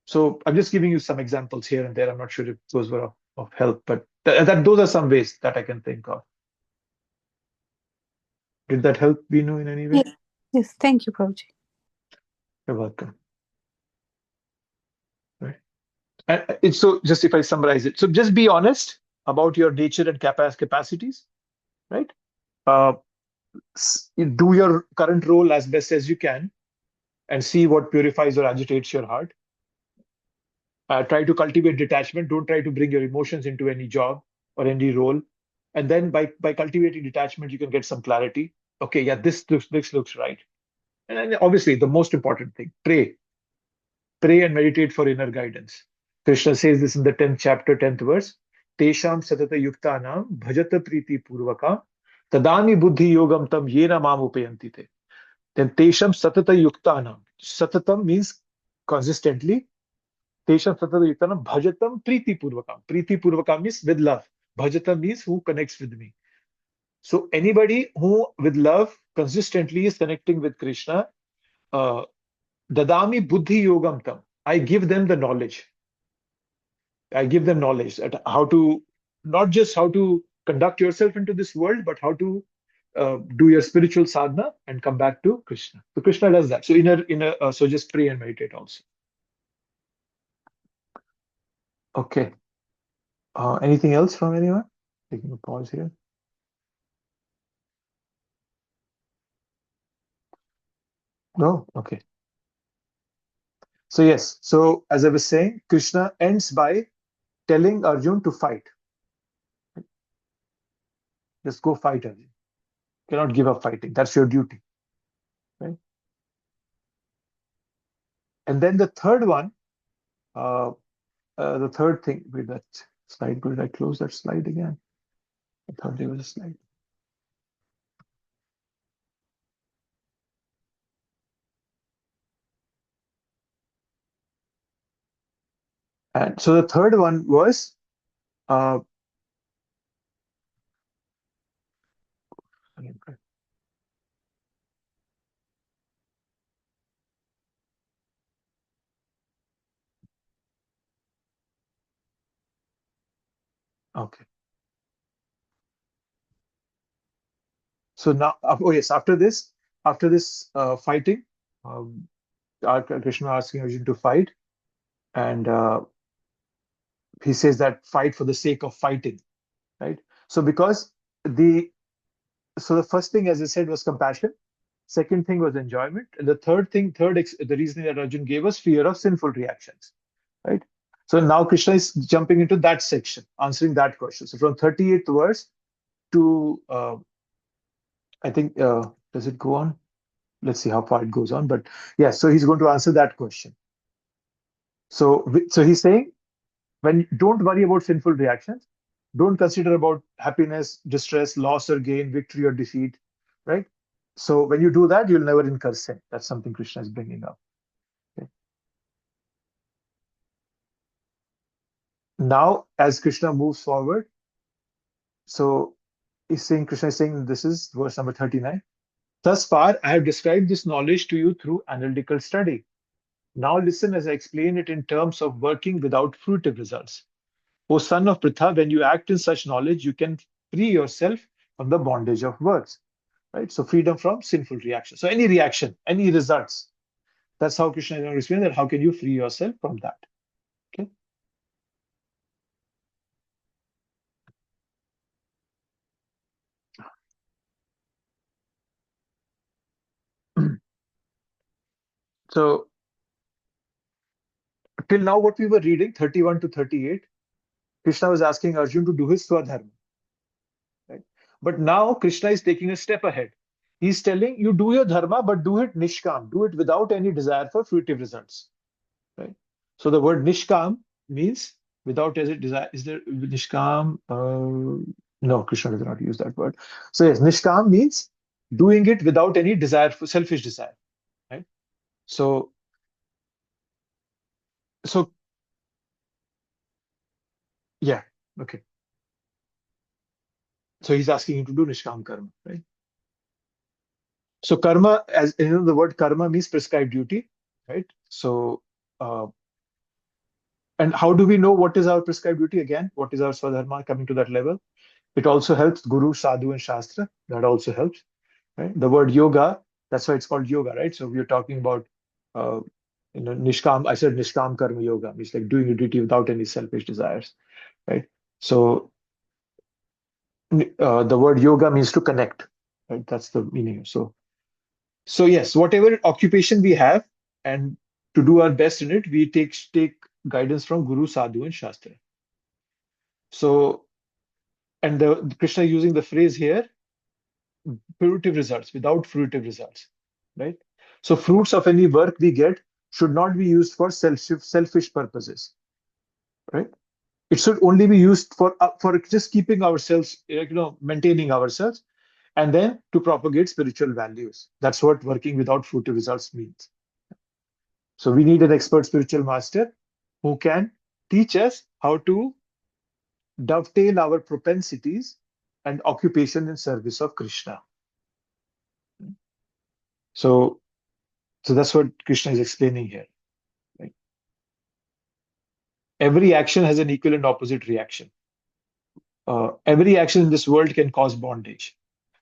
So I'm just giving you some examples here and there. I'm not sure if those were of help, but those are some ways that I can think of. Did that help, Binu, in any way? Yes, yes. Thank you, Prabhuji. You're welcome. Right. And it's so, just if I summarize it, so just be honest about your nature and capacities, right? Do your current role as best as you can and see what purifies or agitates your heart. Try to cultivate detachment. Don't try to bring your emotions into any job or any role. And then by cultivating detachment, you can get some clarity. Okay, yeah, this looks right. And then obviously, the most important thing, pray. Pray and meditate for inner guidance. Krishna says this in the 10th chapter, 10th verse. Tesham satata yuktanam bhajata priti purvakam tadani buddhi yogam tam yena mam upayanti te. Then tesham satata yuktanam. Satatam means consistently. Tesham satata yuktanam bhajatam priti purvakam. Priti purvakam means with love. Bhajatam means who connects with me. So anybody who with love consistently is connecting with Krishna, dadami buddhi yogam tam. I give them the knowledge. I give them knowledge at how to, not just how to conduct yourself into this world, but how to do your spiritual sadhana and come back to Krishna. So Krishna does that. So so just pray and meditate also. Okay. Anything else from anyone? Taking a pause here. No? Okay. So yes, so as I was saying, Krishna ends by telling Arjun to fight. Just go fight, Arjun. You cannot give up fighting. That's your duty. Right? And then the third one, the third thing with that slide, did I close that slide again? I thought there was a slide. And so the third one was uh, okay. So now, oh yes, after this fighting, Krishna asking Arjun to fight, and he says that fight for the sake of fighting, right? So because the first thing, as I said, was compassion. Second thing was enjoyment, and the the reasoning that Arjun gave us fear of sinful reactions, right? So now Krishna is jumping into that section, answering that question. So from 38th verse to I think does it go on? Let's see how far it goes on. But yeah, so he's going to answer that question. So he's saying, when don't worry about sinful reactions, don't consider about happiness, distress, loss or gain, victory or defeat, right? So when you do that, you'll never incur sin. That's something Krishna is bringing up. Okay. Now, as Krishna moves forward, so Krishna is saying, this is verse number 39. Thus far, I have described this knowledge to you through analytical study. Now listen as I explain it in terms of working without fruitive results. O son of Pritha, when you act in such knowledge, you can free yourself from the bondage of words. Right? So freedom from sinful reaction. So any reaction, any results. That's how Krishna is going to explain that. How can you free yourself from that? Okay. So till now, what we were reading, 31 to 38, Krishna was asking Arjun to do his swadharma. Right? But now Krishna is taking a step ahead. He's telling you do your dharma, but do it nishkam, do it without any desire for fruitive results. Right? So the word nishkam means without any desire. Is there nishkam? No, Krishna does not use that word. So yes, nishkam means doing it without any desire for selfish desire. Right? So yeah, okay. So he's asking him to do nishkam karma, right? So karma, as you know, the word karma means prescribed duty, right? So, and how do we know what is our prescribed duty again? What is our swadharma coming to that level? It also helps Guru, Sadhu, and Shastra. That also helps, right? The word yoga, that's why it's called yoga, right? So we are talking about, nishkam. I said nishkam karma yoga means like doing your duty without any selfish desires, right? So the word yoga means to connect, right? That's the meaning. So yes, whatever occupation we have, and to do our best in it, we take guidance from Guru, Sadhu, and Shastra. So, and Krishna using the phrase here, fruitive results, without fruitive results, right? So fruits of any work we get should not be used for selfish purposes, right? It should only be used for just keeping ourselves, maintaining ourselves, and then to propagate spiritual values. That's what working without fruitive results means. So we need an expert spiritual master who can teach us how to dovetail our propensities and occupation in service of Krishna. So that's what Krishna is explaining here. Right? Every action has an equal and opposite reaction. Every action in this world can cause bondage,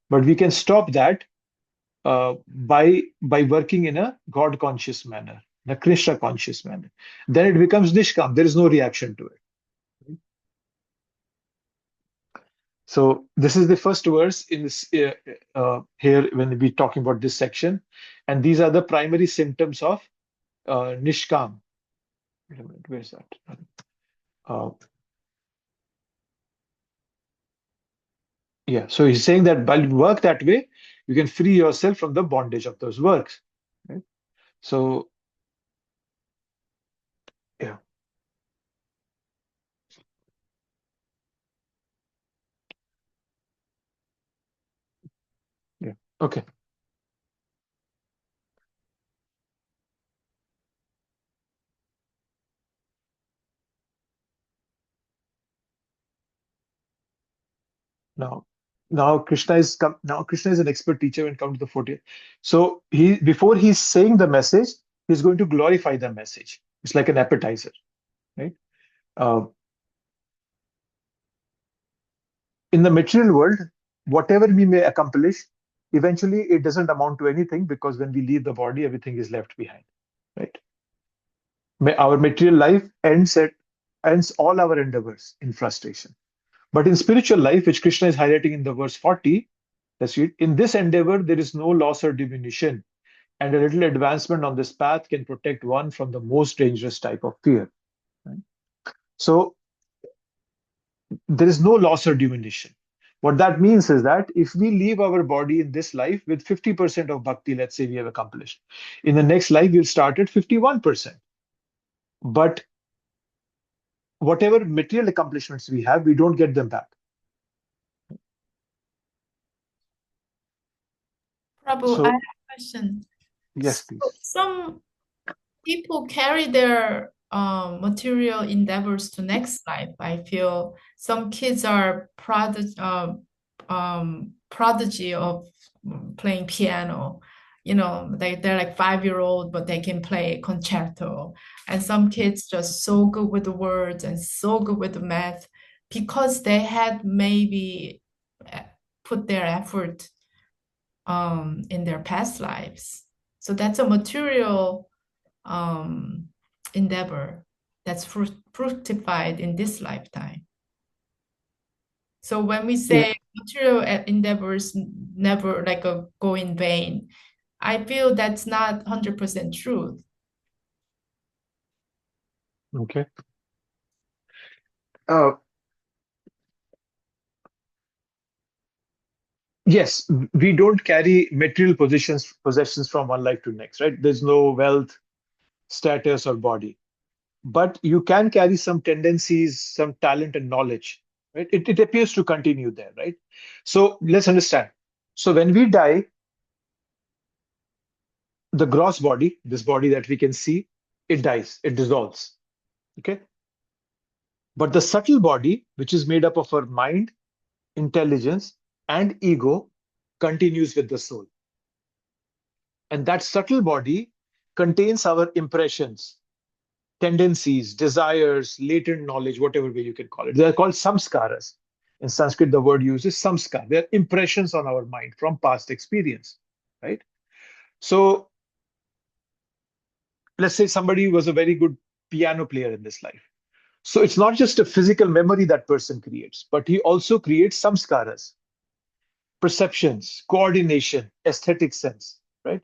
but we can stop that by working in a God conscious manner, in a Krishna conscious manner. Then it becomes nishkam. There is no reaction to it. So this is the first verse in this here when we're talking about this section, and these are the primary symptoms of nishkam. Wait a minute, where is that? Yeah, so he's saying that by work that way, you can free yourself from the bondage of those works. Right? So yeah. Yeah. Okay. Now Krishna is an expert teacher when it comes to the 40th. So before he's saying the message, he's going to glorify the message. It's like an appetizer, right? In the material world, whatever we may accomplish, eventually it doesn't amount to anything, because when we leave the body, everything is left behind, right? Our material life ends all our endeavors in frustration. But in spiritual life, which Krishna is highlighting in the verse 40, that's it. In this endeavor, there is no loss or diminution, and a little advancement on this path can protect one from the most dangerous type of fear. Right? So there is no loss or diminution. What that means is that if we leave our body in this life with 50% of bhakti, let's say we have accomplished, in the next life we'll start at 51%. But whatever material accomplishments we have, we don't get them back. Prabhu, So, I have a question. yes, please. Some people carry their material endeavors to next life. I feel some kids are prodigy of playing piano. They're like 5-year-old, but they can play concerto. And some kids just so good with the words and so good with the math because they had maybe put their effort in their past lives. So that's a material endeavor that's fructified in this lifetime. So when we say material endeavors never go in vain, I feel that's not 100% true. Okay. Uh, yes, we don't carry material possessions from one life to next, right? There's no wealth, status, or body. But you can carry some tendencies, some talent and knowledge, right? It appears to continue there, right? So let's understand. So when we die, the gross body, this body that we can see, it dies, it dissolves. Okay. But the subtle body, which is made up of our mind, intelligence, and ego, continues with the soul. And that subtle body contains our impressions, tendencies, desires, latent knowledge, whatever way you can call it. They are called samskaras. In Sanskrit, the word used is samskar. They're impressions on our mind from past experience, right? So let's say somebody was a very good piano player in this life. So it's not just a physical memory that person creates, but he also creates samskaras, perceptions, coordination, aesthetic sense, right?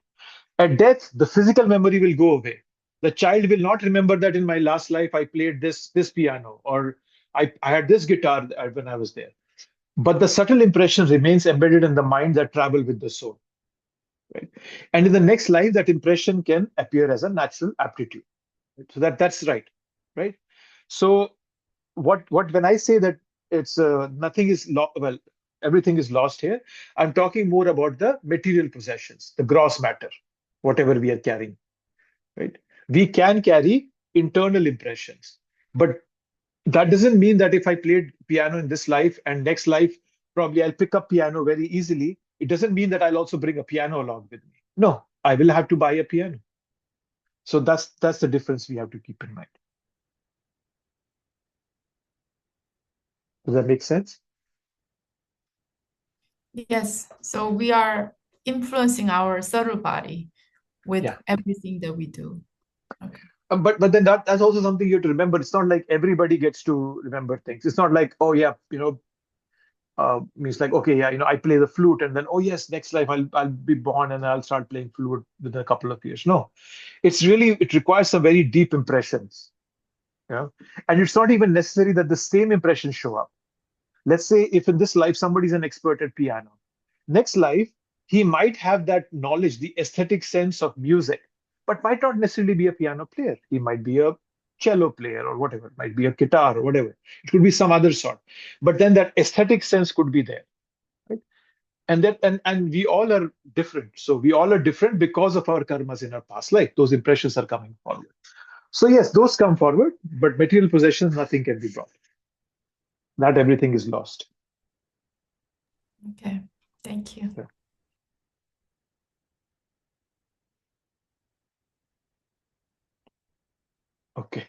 At death, the physical memory will go away. The child will not remember that in my last life I played this piano or I had this guitar when I was there. But the subtle impression remains embedded in the mind that travel with the soul. Right? And in the next life, that impression can appear as a natural aptitude. Right? So that's right. Right. So what when I say that it's nothing is well, everything is lost here, I'm talking more about the material possessions, the gross matter, whatever we are carrying. Right? We can carry internal impressions, but that doesn't mean that if I played piano in this life and next life, probably I'll pick up piano very easily. It doesn't mean that I'll also bring a piano along with me. No, I will have to buy a piano. So that's the difference we have to keep in mind. Does that make sense? Yes. So we are influencing our subtle body with Yeah. everything that we do. Okay. But then that's also something you have to remember. It's not like everybody gets to remember things. It's not like, oh yeah, means like, okay, yeah, I play the flute and then, oh yes, next life I'll be born and I'll start playing flute within a couple of years. No, it requires some very deep impressions, and it's not even necessary that the same impressions show up. Let's say if in this life somebody's an expert at piano, next life he might have that knowledge, the aesthetic sense of music, but might not necessarily be a piano player. He might be a cello player or whatever, it might be a guitar or whatever. It could be some other sort. But then that aesthetic sense could be there. Right? And we all are different. So we all are different because of our karmas in our past life. Those impressions are coming forward. So yes, those come forward, but material possessions, nothing can be brought. Not everything is lost. Okay. Thank you. Yeah. Okay.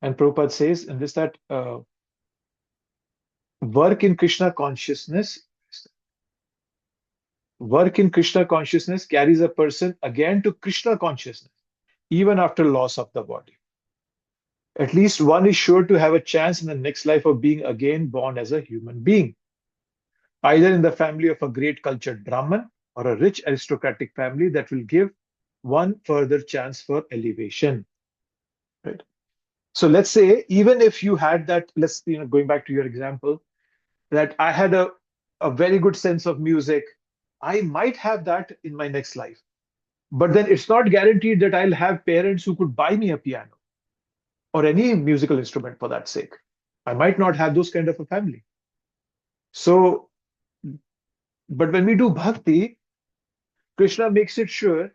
And Prabhupada says in this that work in Krishna consciousness carries a person again to Krishna consciousness, even after loss of the body. At least one is sure to have a chance in the next life of being again born as a human being, either in the family of a great cultured Brahman or a rich aristocratic family that will give one further chance for elevation. Right? So let's say, even if you had that, going back to your example, that I had a very good sense of music, I might have that in my next life. But then it's not guaranteed that I'll have parents who could buy me a piano or any musical instrument for that sake. I might not have those kind of a family. So, but when we do bhakti, Krishna makes it sure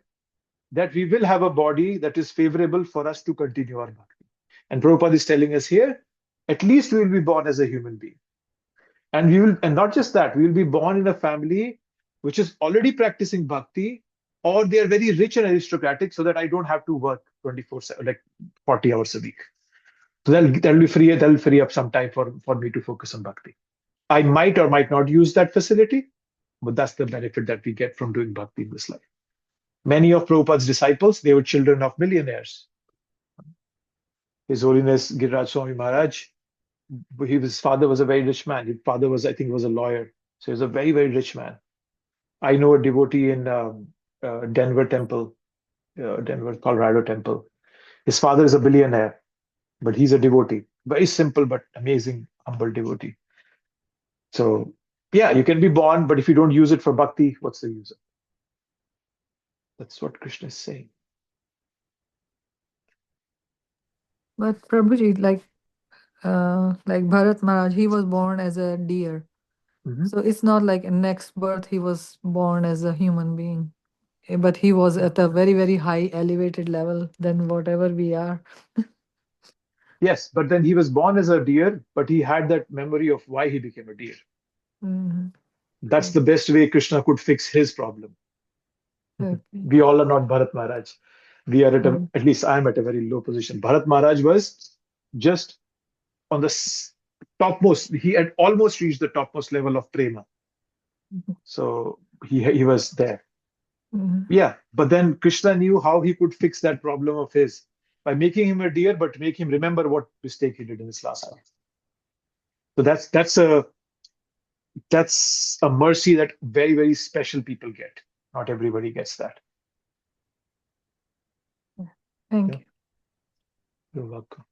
that we will have a body that is favorable for us to continue our bhakti. And Prabhupada is telling us here, at least we will be born as a human being. And not just that, we will be born in a family which is already practicing bhakti, or they are very rich and aristocratic, so that I don't have to work 24/7, like 40 hours a week. So that'll free up some time for me to focus on bhakti. I might or might not use that facility, but that's the benefit that we get from doing bhakti in this life. Many of Prabhupada's disciples, they were children of millionaires. His Holiness Giriraj Swami Maharaj, his father was a very rich man. His father was, I think, was a lawyer. So he was a very, very rich man. I know a devotee in Denver Temple, Denver, Colorado Temple. His father is a billionaire, but he's a devotee. Very simple but amazing, humble devotee. So, yeah, you can be born, but if you don't use it for bhakti, what's the use of it? That's what Krishna is saying. But Prabhuji, like Bharat Maharaj, he was born as a deer. Mhm. So it's not like in next birth he was born as a human being. But he was at a very, very high elevated level than whatever we are. Yes, but then he was born as a deer, but he had that memory of why he became a deer. Mhm. That's the best way Krishna could fix his problem. Okay. We all are not Bharat Maharaj. We are Mm. at least I'm at a very low position. Bharat Maharaj was just on the topmost. He had almost reached the topmost level of prema. So he was there. Mhm. Yeah, but then Krishna knew how he could fix that problem of his by making him a deer, but make him remember what mistake he did in his last life. So that's a mercy that very, very special people get. Not everybody gets that. Thank Yeah. you. You're welcome.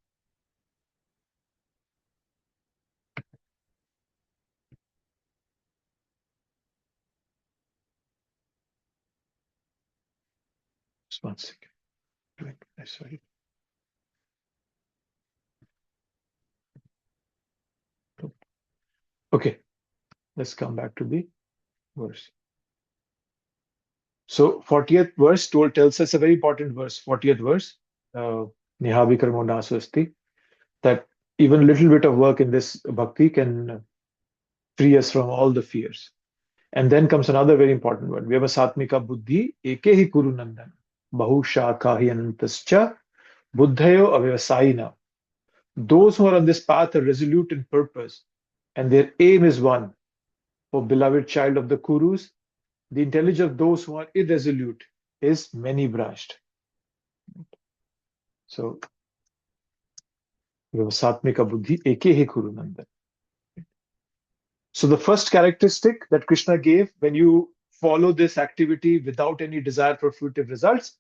Just 1 second. Sorry. Okay, let's come back to the verse. So 40th verse tells us a very important verse. 40th verse, Nihavi karmo nasvasti, that even a little bit of work in this bhakti can free us from all the fears. And then comes another very important word, Vyavasatmika buddhi ekehi kuru nandan, bahu shakhahi anantascha, buddhayo avyavasayina. Those who are on this path are resolute in purpose, and their aim is one. O beloved child of the Kurus, the intelligence of those who are irresolute is many branched. So, Vyavasatmika buddhi ekehi kuru nandan. So the first characteristic that Krishna gave when you follow this activity without any desire for fruitive results,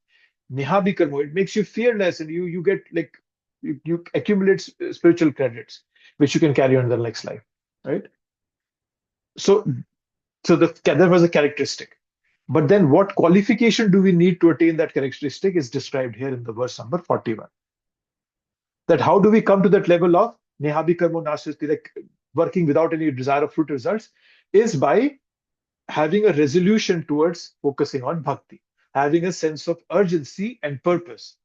nihabi karma, it makes you fearless and you get like you accumulate spiritual credits which you can carry on in the next life, right? So that was a characteristic. But then what qualification do we need to attain that characteristic is described here in the verse number 41. That how do we come to that level of nihabi karma nasasti, like working without any desire of fruit results, is by having a resolution towards focusing on bhakti, having a sense of urgency and purpose.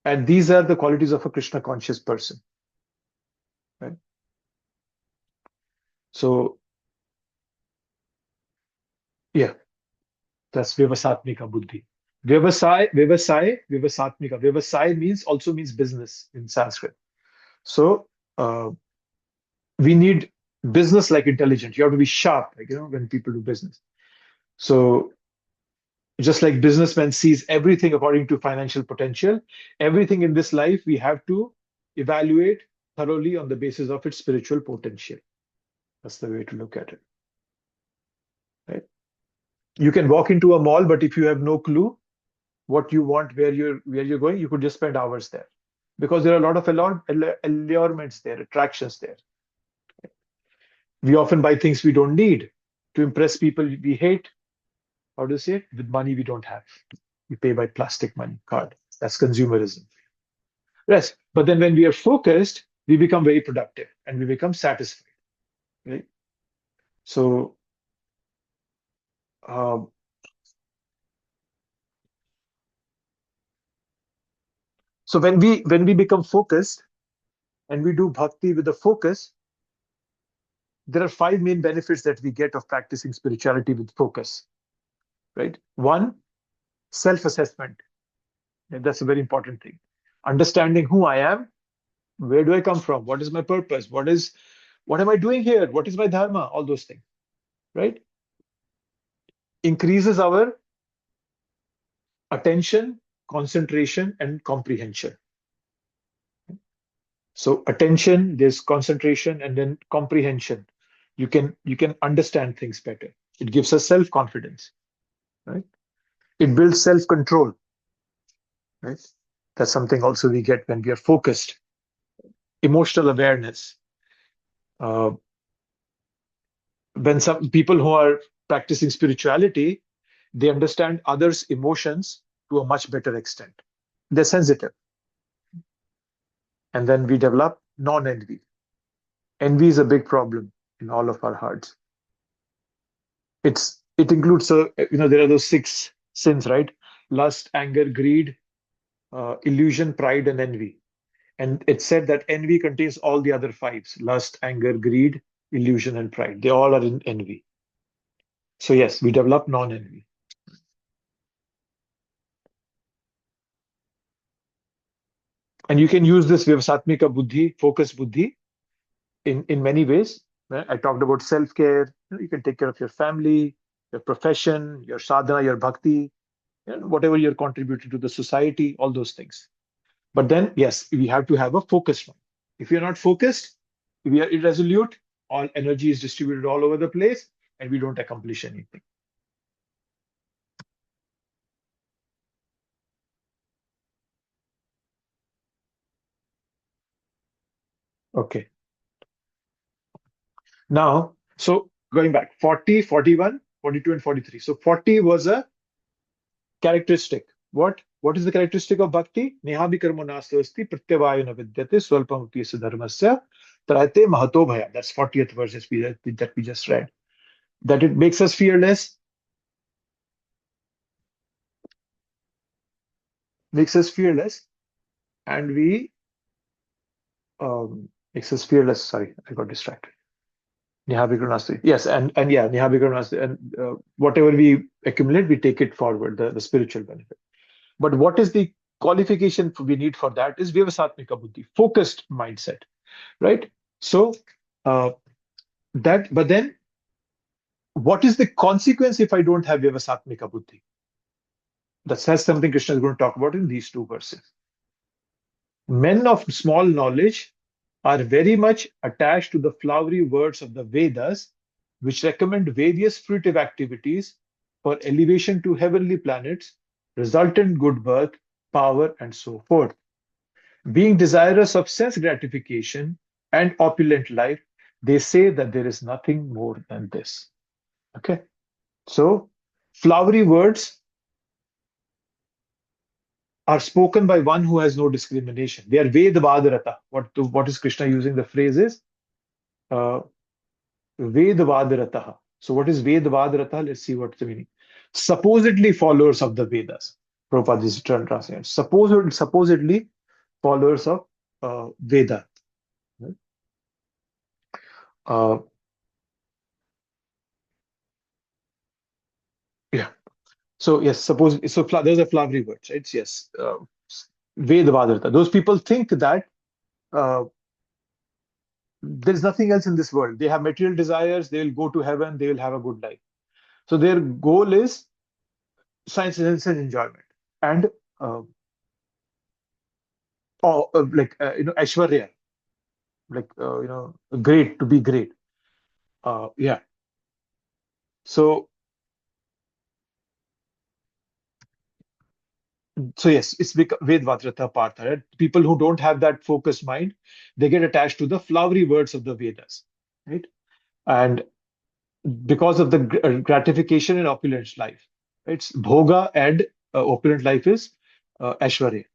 And these are the qualities of a Krishna conscious person. Right? So, yeah, that's Vyavasatmika Buddhi. Vyavasatmika. Vyavasai also means business in Sanskrit. So, we need business like intelligent. You have to be sharp, like, when people do business. So, just like businessman sees everything according to financial potential, everything in this life we have to evaluate thoroughly on the basis of its spiritual potential. That's the way to look at it. Right? You can walk into a mall, but if you have no clue what you want, where you're going, you could just spend hours there. Because there are a lot of allurements there, attractions there. We often buy things we don't need to impress people we hate. How do you say it? With money we don't have. We pay by plastic money, card. That's consumerism. Yes, but then when we are focused, we become very productive and we become satisfied. Right? So, um, so when we become focused and we do bhakti with a focus, there are 5 main benefits that we get of practicing spirituality with focus. Right? One, self-assessment. And that's a very important thing. Understanding who I am, where do I come from, what is my purpose, what am I doing here, what is my dharma, all those things. Right? Increases our attention, concentration, and comprehension. So attention, there's concentration, and then comprehension. You can understand things better. It gives us self-confidence, right? It builds self-control. right? That's something also we get when we are focused. Emotional awareness. When some people who are practicing spirituality, they understand others' emotions to a much better extent. They're sensitive. And then we develop non-envy. Envy is a big problem in all of our hearts. It includes there are those 6 sins, right? Lust, anger, greed, illusion, pride, and envy. And it's said that envy contains all the other 5s: lust, anger, greed, illusion, and pride. They all are in envy. So yes, we develop non-envy. And you can use this Vyavasatmika Buddhi, focus Buddhi, in many ways. Right? I talked about self-care. You can take care of your family, your profession, your sadhana, your bhakti, whatever you're contributing to the society, all those things. But then, yes, we have to have a focused mind. If you're not focused, we are irresolute, all energy is distributed all over the place, and we don't accomplish anything. Okay. Now, so going back, 40, 41, 42, and 43. So 40 was a characteristic. What is the characteristic of bhakti? Nehabi karmo nastasti pratyavayana vidyate swalpam apyasya dharmasya trayate mahato bhaya. That's 40th verse that we just read. That it makes us fearless, and we makes us fearless. Sorry, I got distracted. Nihabhikarnasti. Yes, and yeah, Nihabhikarnasti. And whatever we accumulate, we take it forward, the spiritual benefit. But what is the qualification we need for that is Vyavasatmika Buddhi, focused mindset, right? So but then what is the consequence if I don't have Vyavasatmika Buddhi? That's something Krishna is going to talk about in these 2 verses. Men of small knowledge are very much attached to the flowery words of the Vedas, which recommend various fruitive activities for elevation to heavenly planets, resultant good birth, power, and so forth. Being desirous of sense gratification and opulent life, they say that there is nothing more than this. Okay? So, flowery words are spoken by one who has no discrimination. They are Vedvadarata. What is Krishna using? The phrase is Vedvadarata. So what is Vedvadarata? Let's see what's the meaning. Supposedly followers of the Vedas. Prabhupada is translating. Supposedly followers of Veda. Yeah. So yes, those are flowery words, right? Yes. Vedvadarata. Those people think that there is nothing else in this world. They have material desires, they will go to heaven, they will have a good life. So their goal is science and enjoyment. And Aishwarya, great, to be great. Yeah. So yes, it's Vedvadrata Partha, right? People who don't have that focused mind, they get attached to the flowery words of the Vedas, right? And because of the gratification in opulent life, it's bhoga, and opulent life is Aishwarya,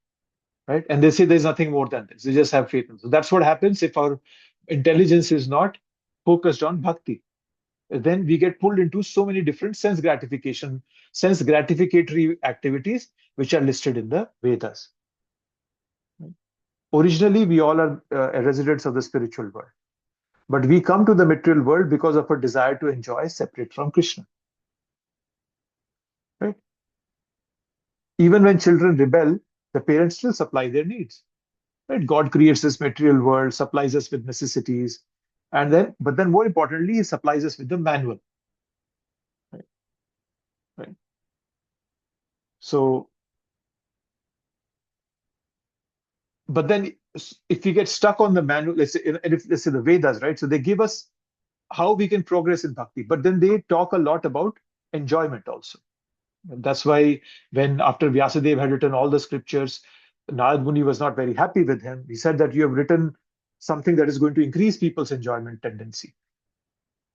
right? And they say there's nothing more than this. They just have faith. So that's what happens if our intelligence is not focused on bhakti. Then we get pulled into so many different sense gratificatory activities which are listed in the Vedas. Originally, we all are residents of the spiritual world, but we come to the material world because of a desire to enjoy separate from Krishna. Right? Even when children rebel, the parents still supply their needs. Right? God creates this material world, supplies us with necessities, but then more importantly, He supplies us with the manual. Right? Right? So, but then if we get stuck on the manual, let's say the Vedas, right? So they give us how we can progress in bhakti, but then they talk a lot about enjoyment also. That's why when after Vyasadeva had written all the scriptures, Narad Muni was not very happy with him. He said that you have written something that is going to increase people's enjoyment tendency.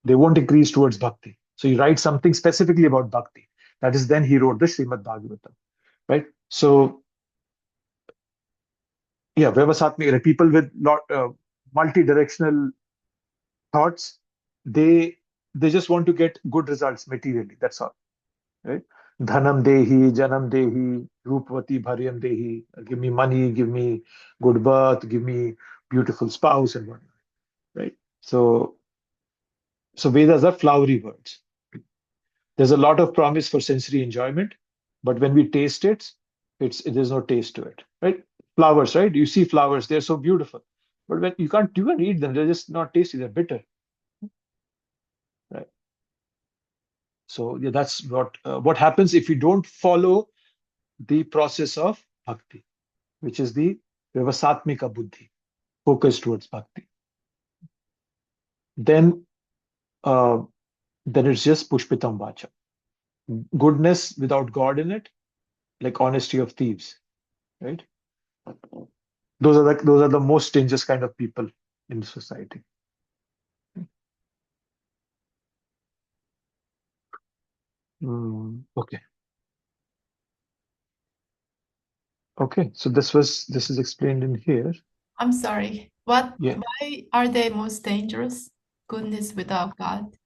They won't increase towards bhakti. So he writes something specifically about bhakti. That is, then he wrote the Srimad Bhagavatam, right? So yeah, Vyavasatmika, like people with multi-directional thoughts, they just want to get good results materially. That's all, right? Dhanam dehi, janam dehi, rupavati bharyam dehi. Give me money, give me good birth, give me beautiful spouse and whatnot, right? So Vedas are flowery words. There's a lot of promise for sensory enjoyment, but when we taste it, there's no taste to it, right? Flowers, right? You see flowers, they're so beautiful, but when you can't eat them, they're just not tasty, they're bitter, right? So yeah, that's what happens if you don't follow the process of bhakti, which is the vyavasatmika buddhi, focus towards bhakti. Then uh, it's just pushpitam vacha, goodness without God in it, like honesty of thieves, right? Those are the most dangerous kind of people in society. Okay. Okay, so this is explained in here. I'm sorry. Yeah. Why are they most dangerous? Goodness without God.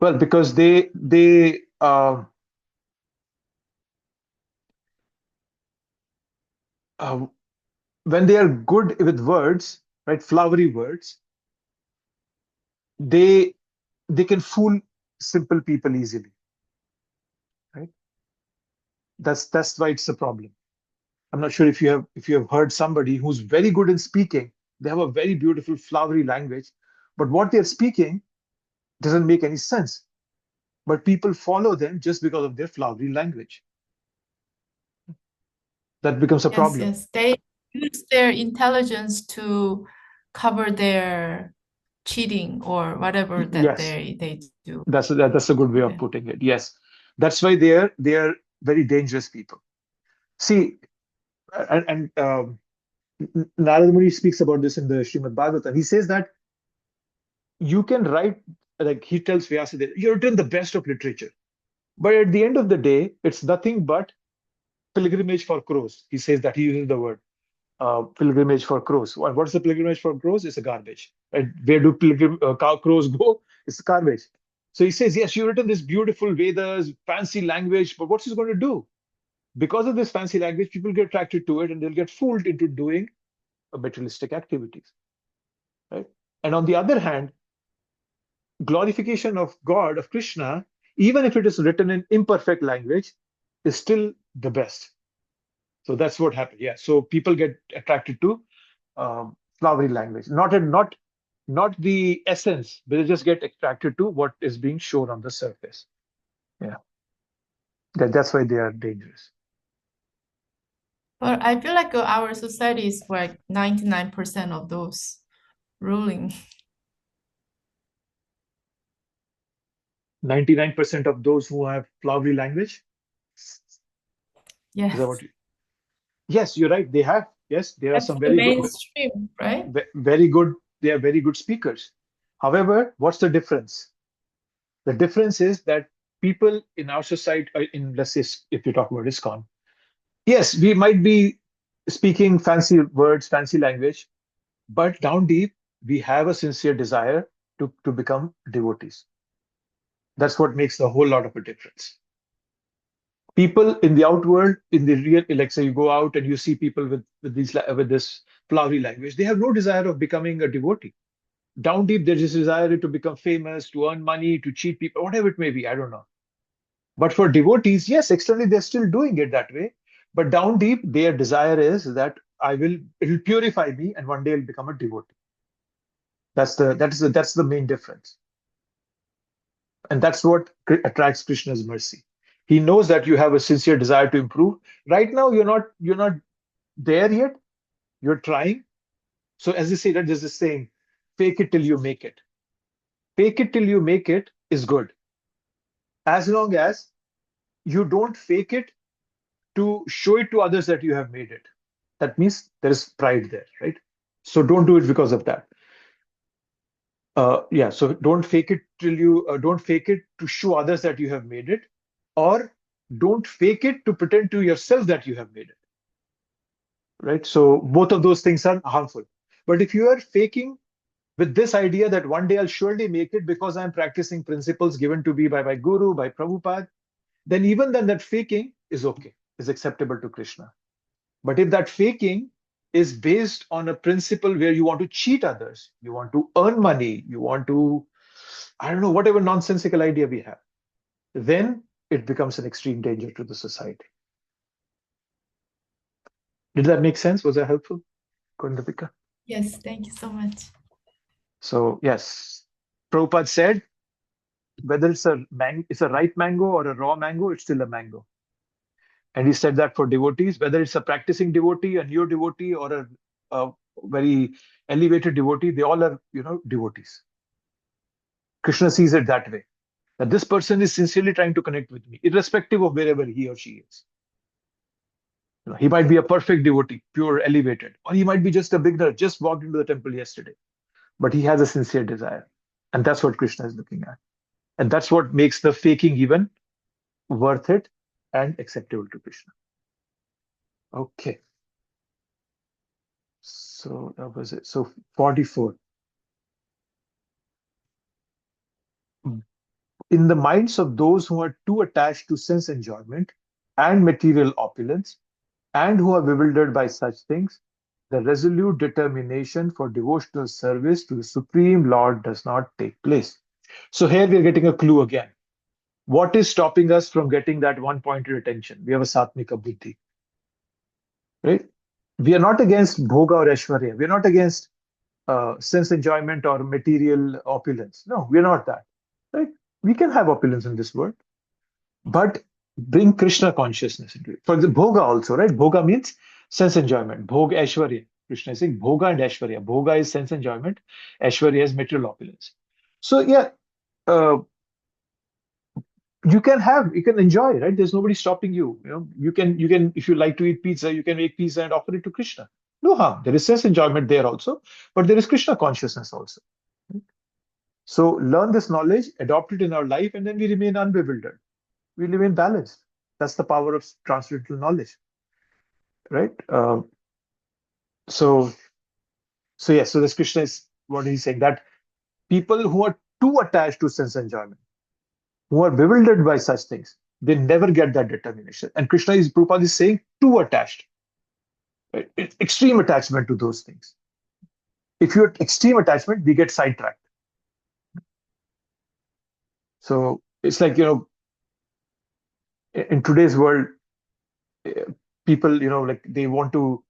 Well, because they when they are good with words, right, flowery words, they can fool simple people easily, right? That's why it's a problem. I'm not sure if you have heard somebody who's very good in speaking. They have a very beautiful flowery language, but what they're speaking doesn't make any sense. But people follow them just because of their flowery language. That becomes a problem. Yes, they use their intelligence to cover their cheating or whatever that Yes, they do. that's a good way of Yeah. putting it. Yes, that's why they are very dangerous people. See, and Narada Muni speaks about this in the Srimad Bhagavatam. He says that you can write, like he tells Vyasadeva, you've written the best of literature, but at the end of the day, it's nothing but pilgrimage for crows. He says that, he uses the word pilgrimage for crows. What's the pilgrimage for crows? It's a garbage. Right? Where do crows go? It's garbage. So he says, yes, you've written this beautiful Vedas, fancy language, but what's it going to do? Because of this fancy language, people get attracted to it and they'll get fooled into doing materialistic activities. Right? And on the other hand, glorification of God, of Krishna, even if it is written in imperfect language, is still the best. So that's what happened. Yeah. So people get attracted to flowery language, not the essence, but they just get attracted to what is being shown on the surface. Yeah. That's why they are dangerous. But I feel like our society is like 99% of those ruling. 99% of those who have flowery language. Yes. Is that what you... Yes, you're right. They have. Yes, there are That's some the very mainstream, right? very good. They are very good speakers. However, what's the difference? The difference is that people in our society, let's say, if you talk about ISKCON, yes, we might be speaking fancy words, fancy language, but down deep, we have a sincere desire to become devotees. That's what makes a whole lot of a difference. People in the outworld, in the real, like say you go out and you see people with this flowery language, they have no desire of becoming a devotee. Down deep, there's this desire to become famous, to earn money, to cheat people, whatever it may be. I don't know. But for devotees, yes, externally they're still doing it that way. But down deep, their desire is that it'll purify me, and one day I'll become a devotee. That's the main difference. And that's what attracts Krishna's mercy. He knows that you have a sincere desire to improve. Right now, you're not there yet. You're trying. So as they say, that there's this saying, fake it till you make it. Fake it till you make it is good. As long as you don't fake it to show it to others that you have made it. That means there is pride there, right? So don't do it because of that. Yeah, so don't fake it don't fake it to show others that you have made it, or don't fake it to pretend to yourself that you have made it, right? So both of those things are harmful. But if you are faking with this idea that one day I'll surely make it because I'm practicing principles given to me by my guru, by Prabhupada, then even then that faking is okay, is acceptable to Krishna. But if that faking is based on a principle where you want to cheat others, you want to earn money, you want to, I don't know, whatever nonsensical idea we have, then it becomes an extreme danger to the society. Did that make sense? Was that helpful, Kundapika? Yes, thank you so much. So, yes, Prabhupada said, whether it's a ripe mango or a raw mango, it's still a mango. And he said that for devotees, whether it's a practicing devotee, a new devotee, or a very elevated devotee, they all are, devotees. Krishna sees it that way, that this person is sincerely trying to connect with me, irrespective of wherever he or she is. He might be a perfect devotee, pure, elevated, or he might be just a beginner, just walked into the temple yesterday, but he has a sincere desire. And that's what Krishna is looking at. And that's what makes the faking even worth it and acceptable to Krishna. Okay. So that was it. So 44. In the minds of those who are too attached to sense enjoyment and material opulence, and who are bewildered by such things, the resolute determination for devotional service to the Supreme Lord does not take place. So here we are getting a clue again. What is stopping us from getting that one-pointed attention? We have a Satmika Buddhi, right? We are not against Bhoga or Aishwarya. We are not against sense enjoyment or material opulence. No, we are not that, right? We can have opulence in this world, but bring Krishna consciousness into it. For the Bhoga also, right? Bhoga means sense enjoyment. Bhoga, Aishwarya. Krishna is saying Bhoga and Aishwarya. Bhoga is sense enjoyment. Aishwarya is material opulence. So yeah, uh, you can enjoy, right? There's nobody stopping you. You can, if you like to eat pizza, you can make pizza and offer it to Krishna. No harm. There is sense enjoyment there also, but there is Krishna consciousness also. So learn this knowledge, adopt it in our life, and then we remain unbewildered. We remain balanced. That's the power of transcendental knowledge, right? So, so yes. So this Krishna is what he's saying, that people who are too attached to sense enjoyment, who are bewildered by such things, they never get that determination. And Prabhupada is saying too attached, right? It's extreme attachment to those things. If you're extreme attachment, we get sidetracked. So it's like, in today's world, people, like they want to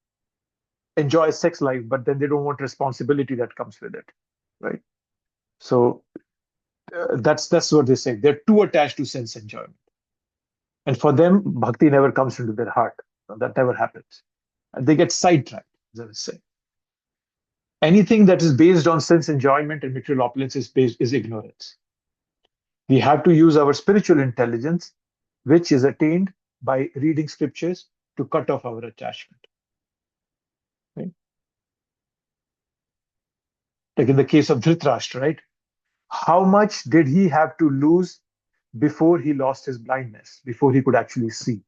enjoy sex life, but then they don't want responsibility that comes with it, right? So that's what they say. They're too attached to sense enjoyment, and for them, bhakti never comes into their heart. That never happens, and they get sidetracked, as I was saying. Anything that is based on sense enjoyment and material opulence is ignorance. We have to use our spiritual intelligence, which is attained by reading scriptures, to cut off our attachment. Right? Like in the case of Dhritarashtra, right? How much did he have to lose before he lost his blindness, before he could actually see?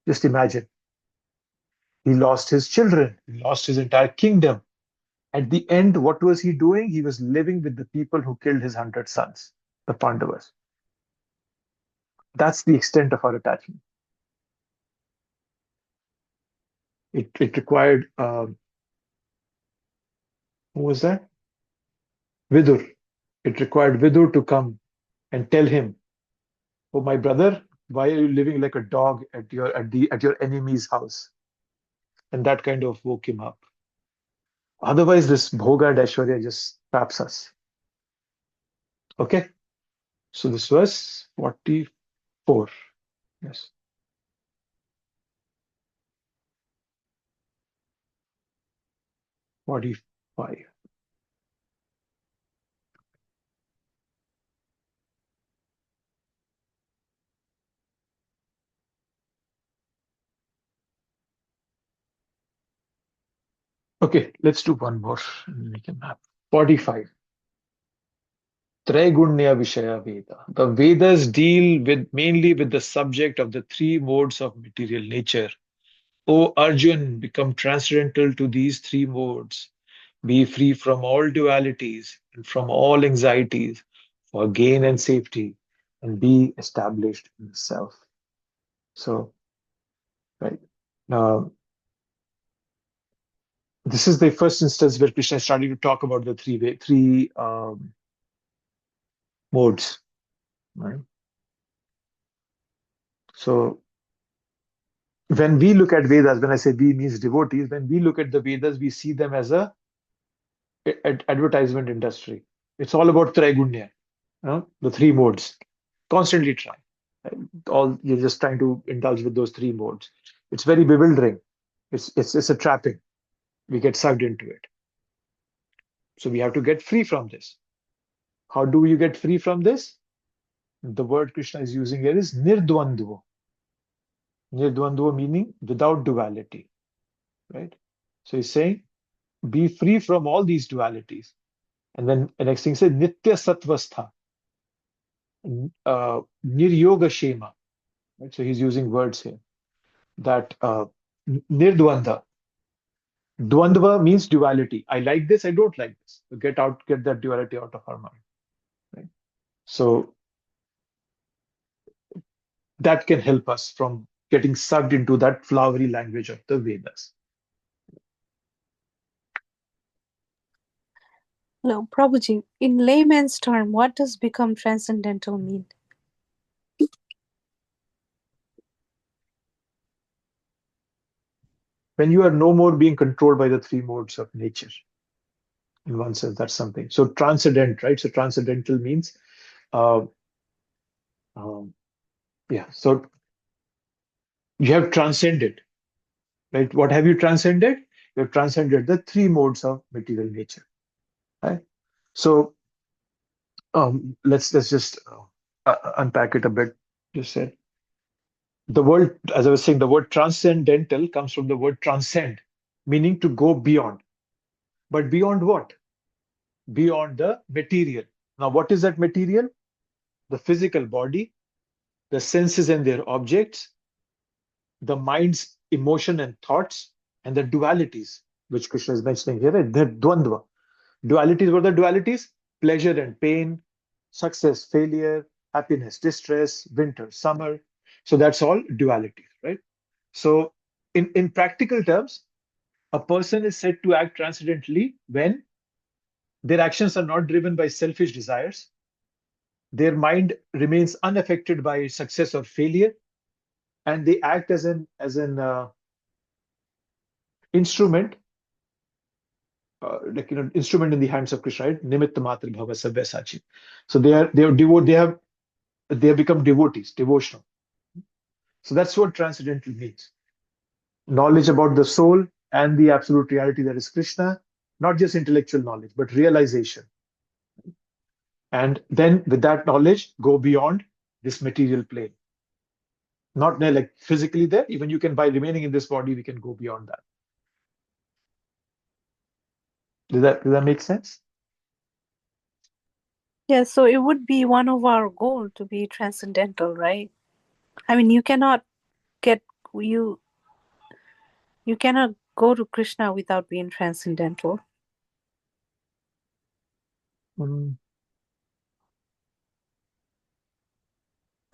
Just imagine. He lost his children, he lost his entire kingdom. At the end, what was he doing? He was living with the people who killed his 100 sons, the Pandavas. That's the extent of our attachment. It required, who was that? Vidur. It required Vidur to come and tell him, "Oh, my brother, why are you living like a dog at your enemy's house?" And that kind of woke him up. Otherwise, this Bhoga and Aishwarya just traps us. Okay? So this was 44. Yes. 45. Okay, let's do one more and we can map. 45. Traigunya Vishaya Veda. The Vedas deal mainly with the subject of the three modes of material nature. O Arjun, become transcendental to these three modes. Be free from all dualities and from all anxieties for gain and safety, and be established in the self. So, right. Now, this is the first instance where Krishna is starting to talk about the three modes. Right? So, when we look at Vedas, when I say we means devotees, when we look at the Vedas, we see them as a advertisement industry. It's all about Traigunya, the three modes. Constantly trying. Right? All you're just trying to indulge with those three modes. It's very bewildering. It's a trapping. We get sucked into it. So we have to get free from this. How do you get free from this? The word Krishna is using here is nirdvandvo. Nirdvandvo meaning without duality. Right? So he's saying, be free from all these dualities. And then the next thing says nitya sattvastha, niryoga shema. Right? So he's using words here. That nirdvanda. Dvandva means duality. I like this, I don't like this. So get that duality out of our mind. Right? So that can help us from getting sucked into that flowery language of the Vedas. No, Prabhuji, in layman's term, what does become transcendental mean? When you are no more being controlled by the three modes of nature, in one sense, that's something. So transcendent, right? So transcendental means, uh, yeah. So you have transcended, right? What have you transcended? You have transcended the three modes of material nature, right? So let's just unpack it a bit. You said the word, as I was saying, the word transcendental comes from the word transcend, meaning to go beyond. But beyond what? Beyond the material. Now, what is that material? The physical body, the senses and their objects, the mind's emotion and thoughts, and the dualities, which Krishna is mentioning here, the dvandva. Dualities, what are the dualities? Pleasure and pain, success, failure, happiness, distress, winter, summer. So that's all dualities, right? So in practical terms, a person is said to act transcendently when their actions are not driven by selfish desires, their mind remains unaffected by success or failure, and they act as an instrument, instrument in the hands of Krishna, right? Nimitta matra bhava sabyasachi. So they have become devotees, devotional. So that's what transcendental means. Knowledge about the soul and the absolute reality that is Krishna, not just intellectual knowledge, but realization. And then with that knowledge, go beyond this material plane. Not like physically there, even you can, by remaining in this body, we can go beyond that. Does that make sense? Yeah, so it would be one of our goal to be transcendental, right? I mean, you cannot go to Krishna without being transcendental. Mm.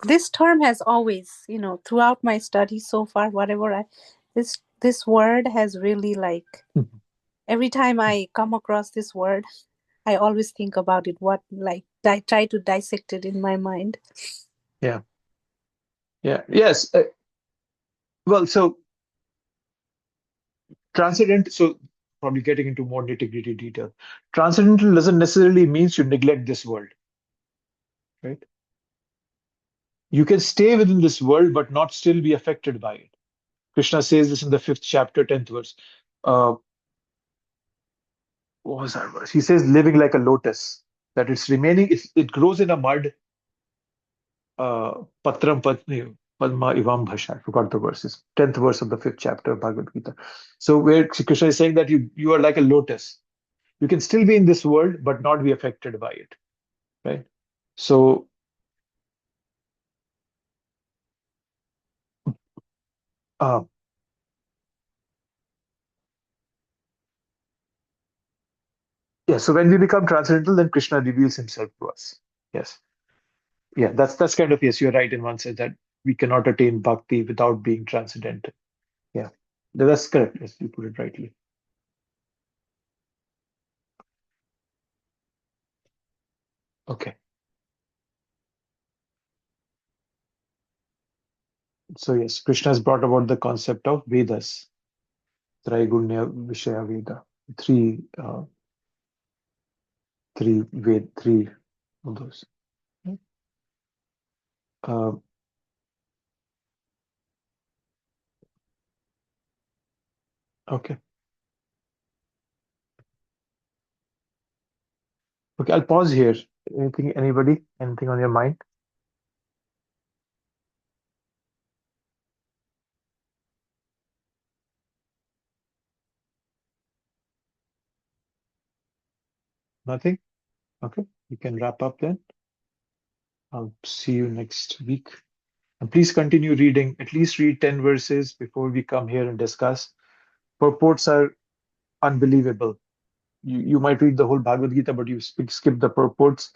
This term has always, throughout my studies so far, this word has really every time I come across this word, I always think about it, I try to dissect it in my mind. Yeah. Yes. Well, so transcendent, so probably getting into more nitty-gritty detail. Transcendental doesn't necessarily means you neglect this world, right? You can stay within this world, but not still be affected by it. Krishna says this in the 5th chapter, 10th verse. What was that verse? He says, living like a lotus, that it's remaining, it grows in a mud, patram patni, Padma Ivam Bhasha. I forgot the verses. 10th verse of the 5th chapter of Bhagavad Gita. So where Krishna is saying that you are like a lotus. You can still be in this world, but not be affected by it. Right? So uh, yeah, so when we become transcendental, then Krishna reveals himself to us. Yes. Yeah, that's kind of, yes, you're right in one sense that we cannot attain bhakti without being transcendental. Yeah. That's correct. Yes, you put it rightly. Okay. So yes, Krishna has brought about the concept of Vedas, Traigunya Vishaya Veda, three, three of those. Uh, okay. Okay, I'll pause here. Anybody? Anything on your mind? Nothing? Okay, we can wrap up then. I'll see you next week. And please continue reading. At least read 10 verses before we come here and discuss. Purports are unbelievable. You might read the whole Bhagavad Gita, but you skip the purports.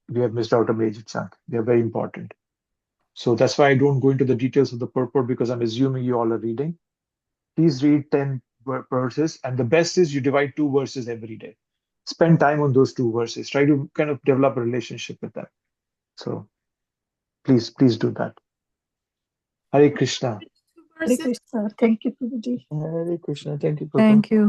You have missed out a major chunk. They are very important. So that's why I don't go into the details of the purport because I'm assuming you all are reading. Please read 10 verses, and the best is you divide 2 verses every day. Spend time on those 2 verses. Try to kind of develop a relationship with them. So please do that. Hare Krishna. Hare Krishna. Thank you, Prabhuji. Hare Krishna. Thank you, Prabhupada. Thank you.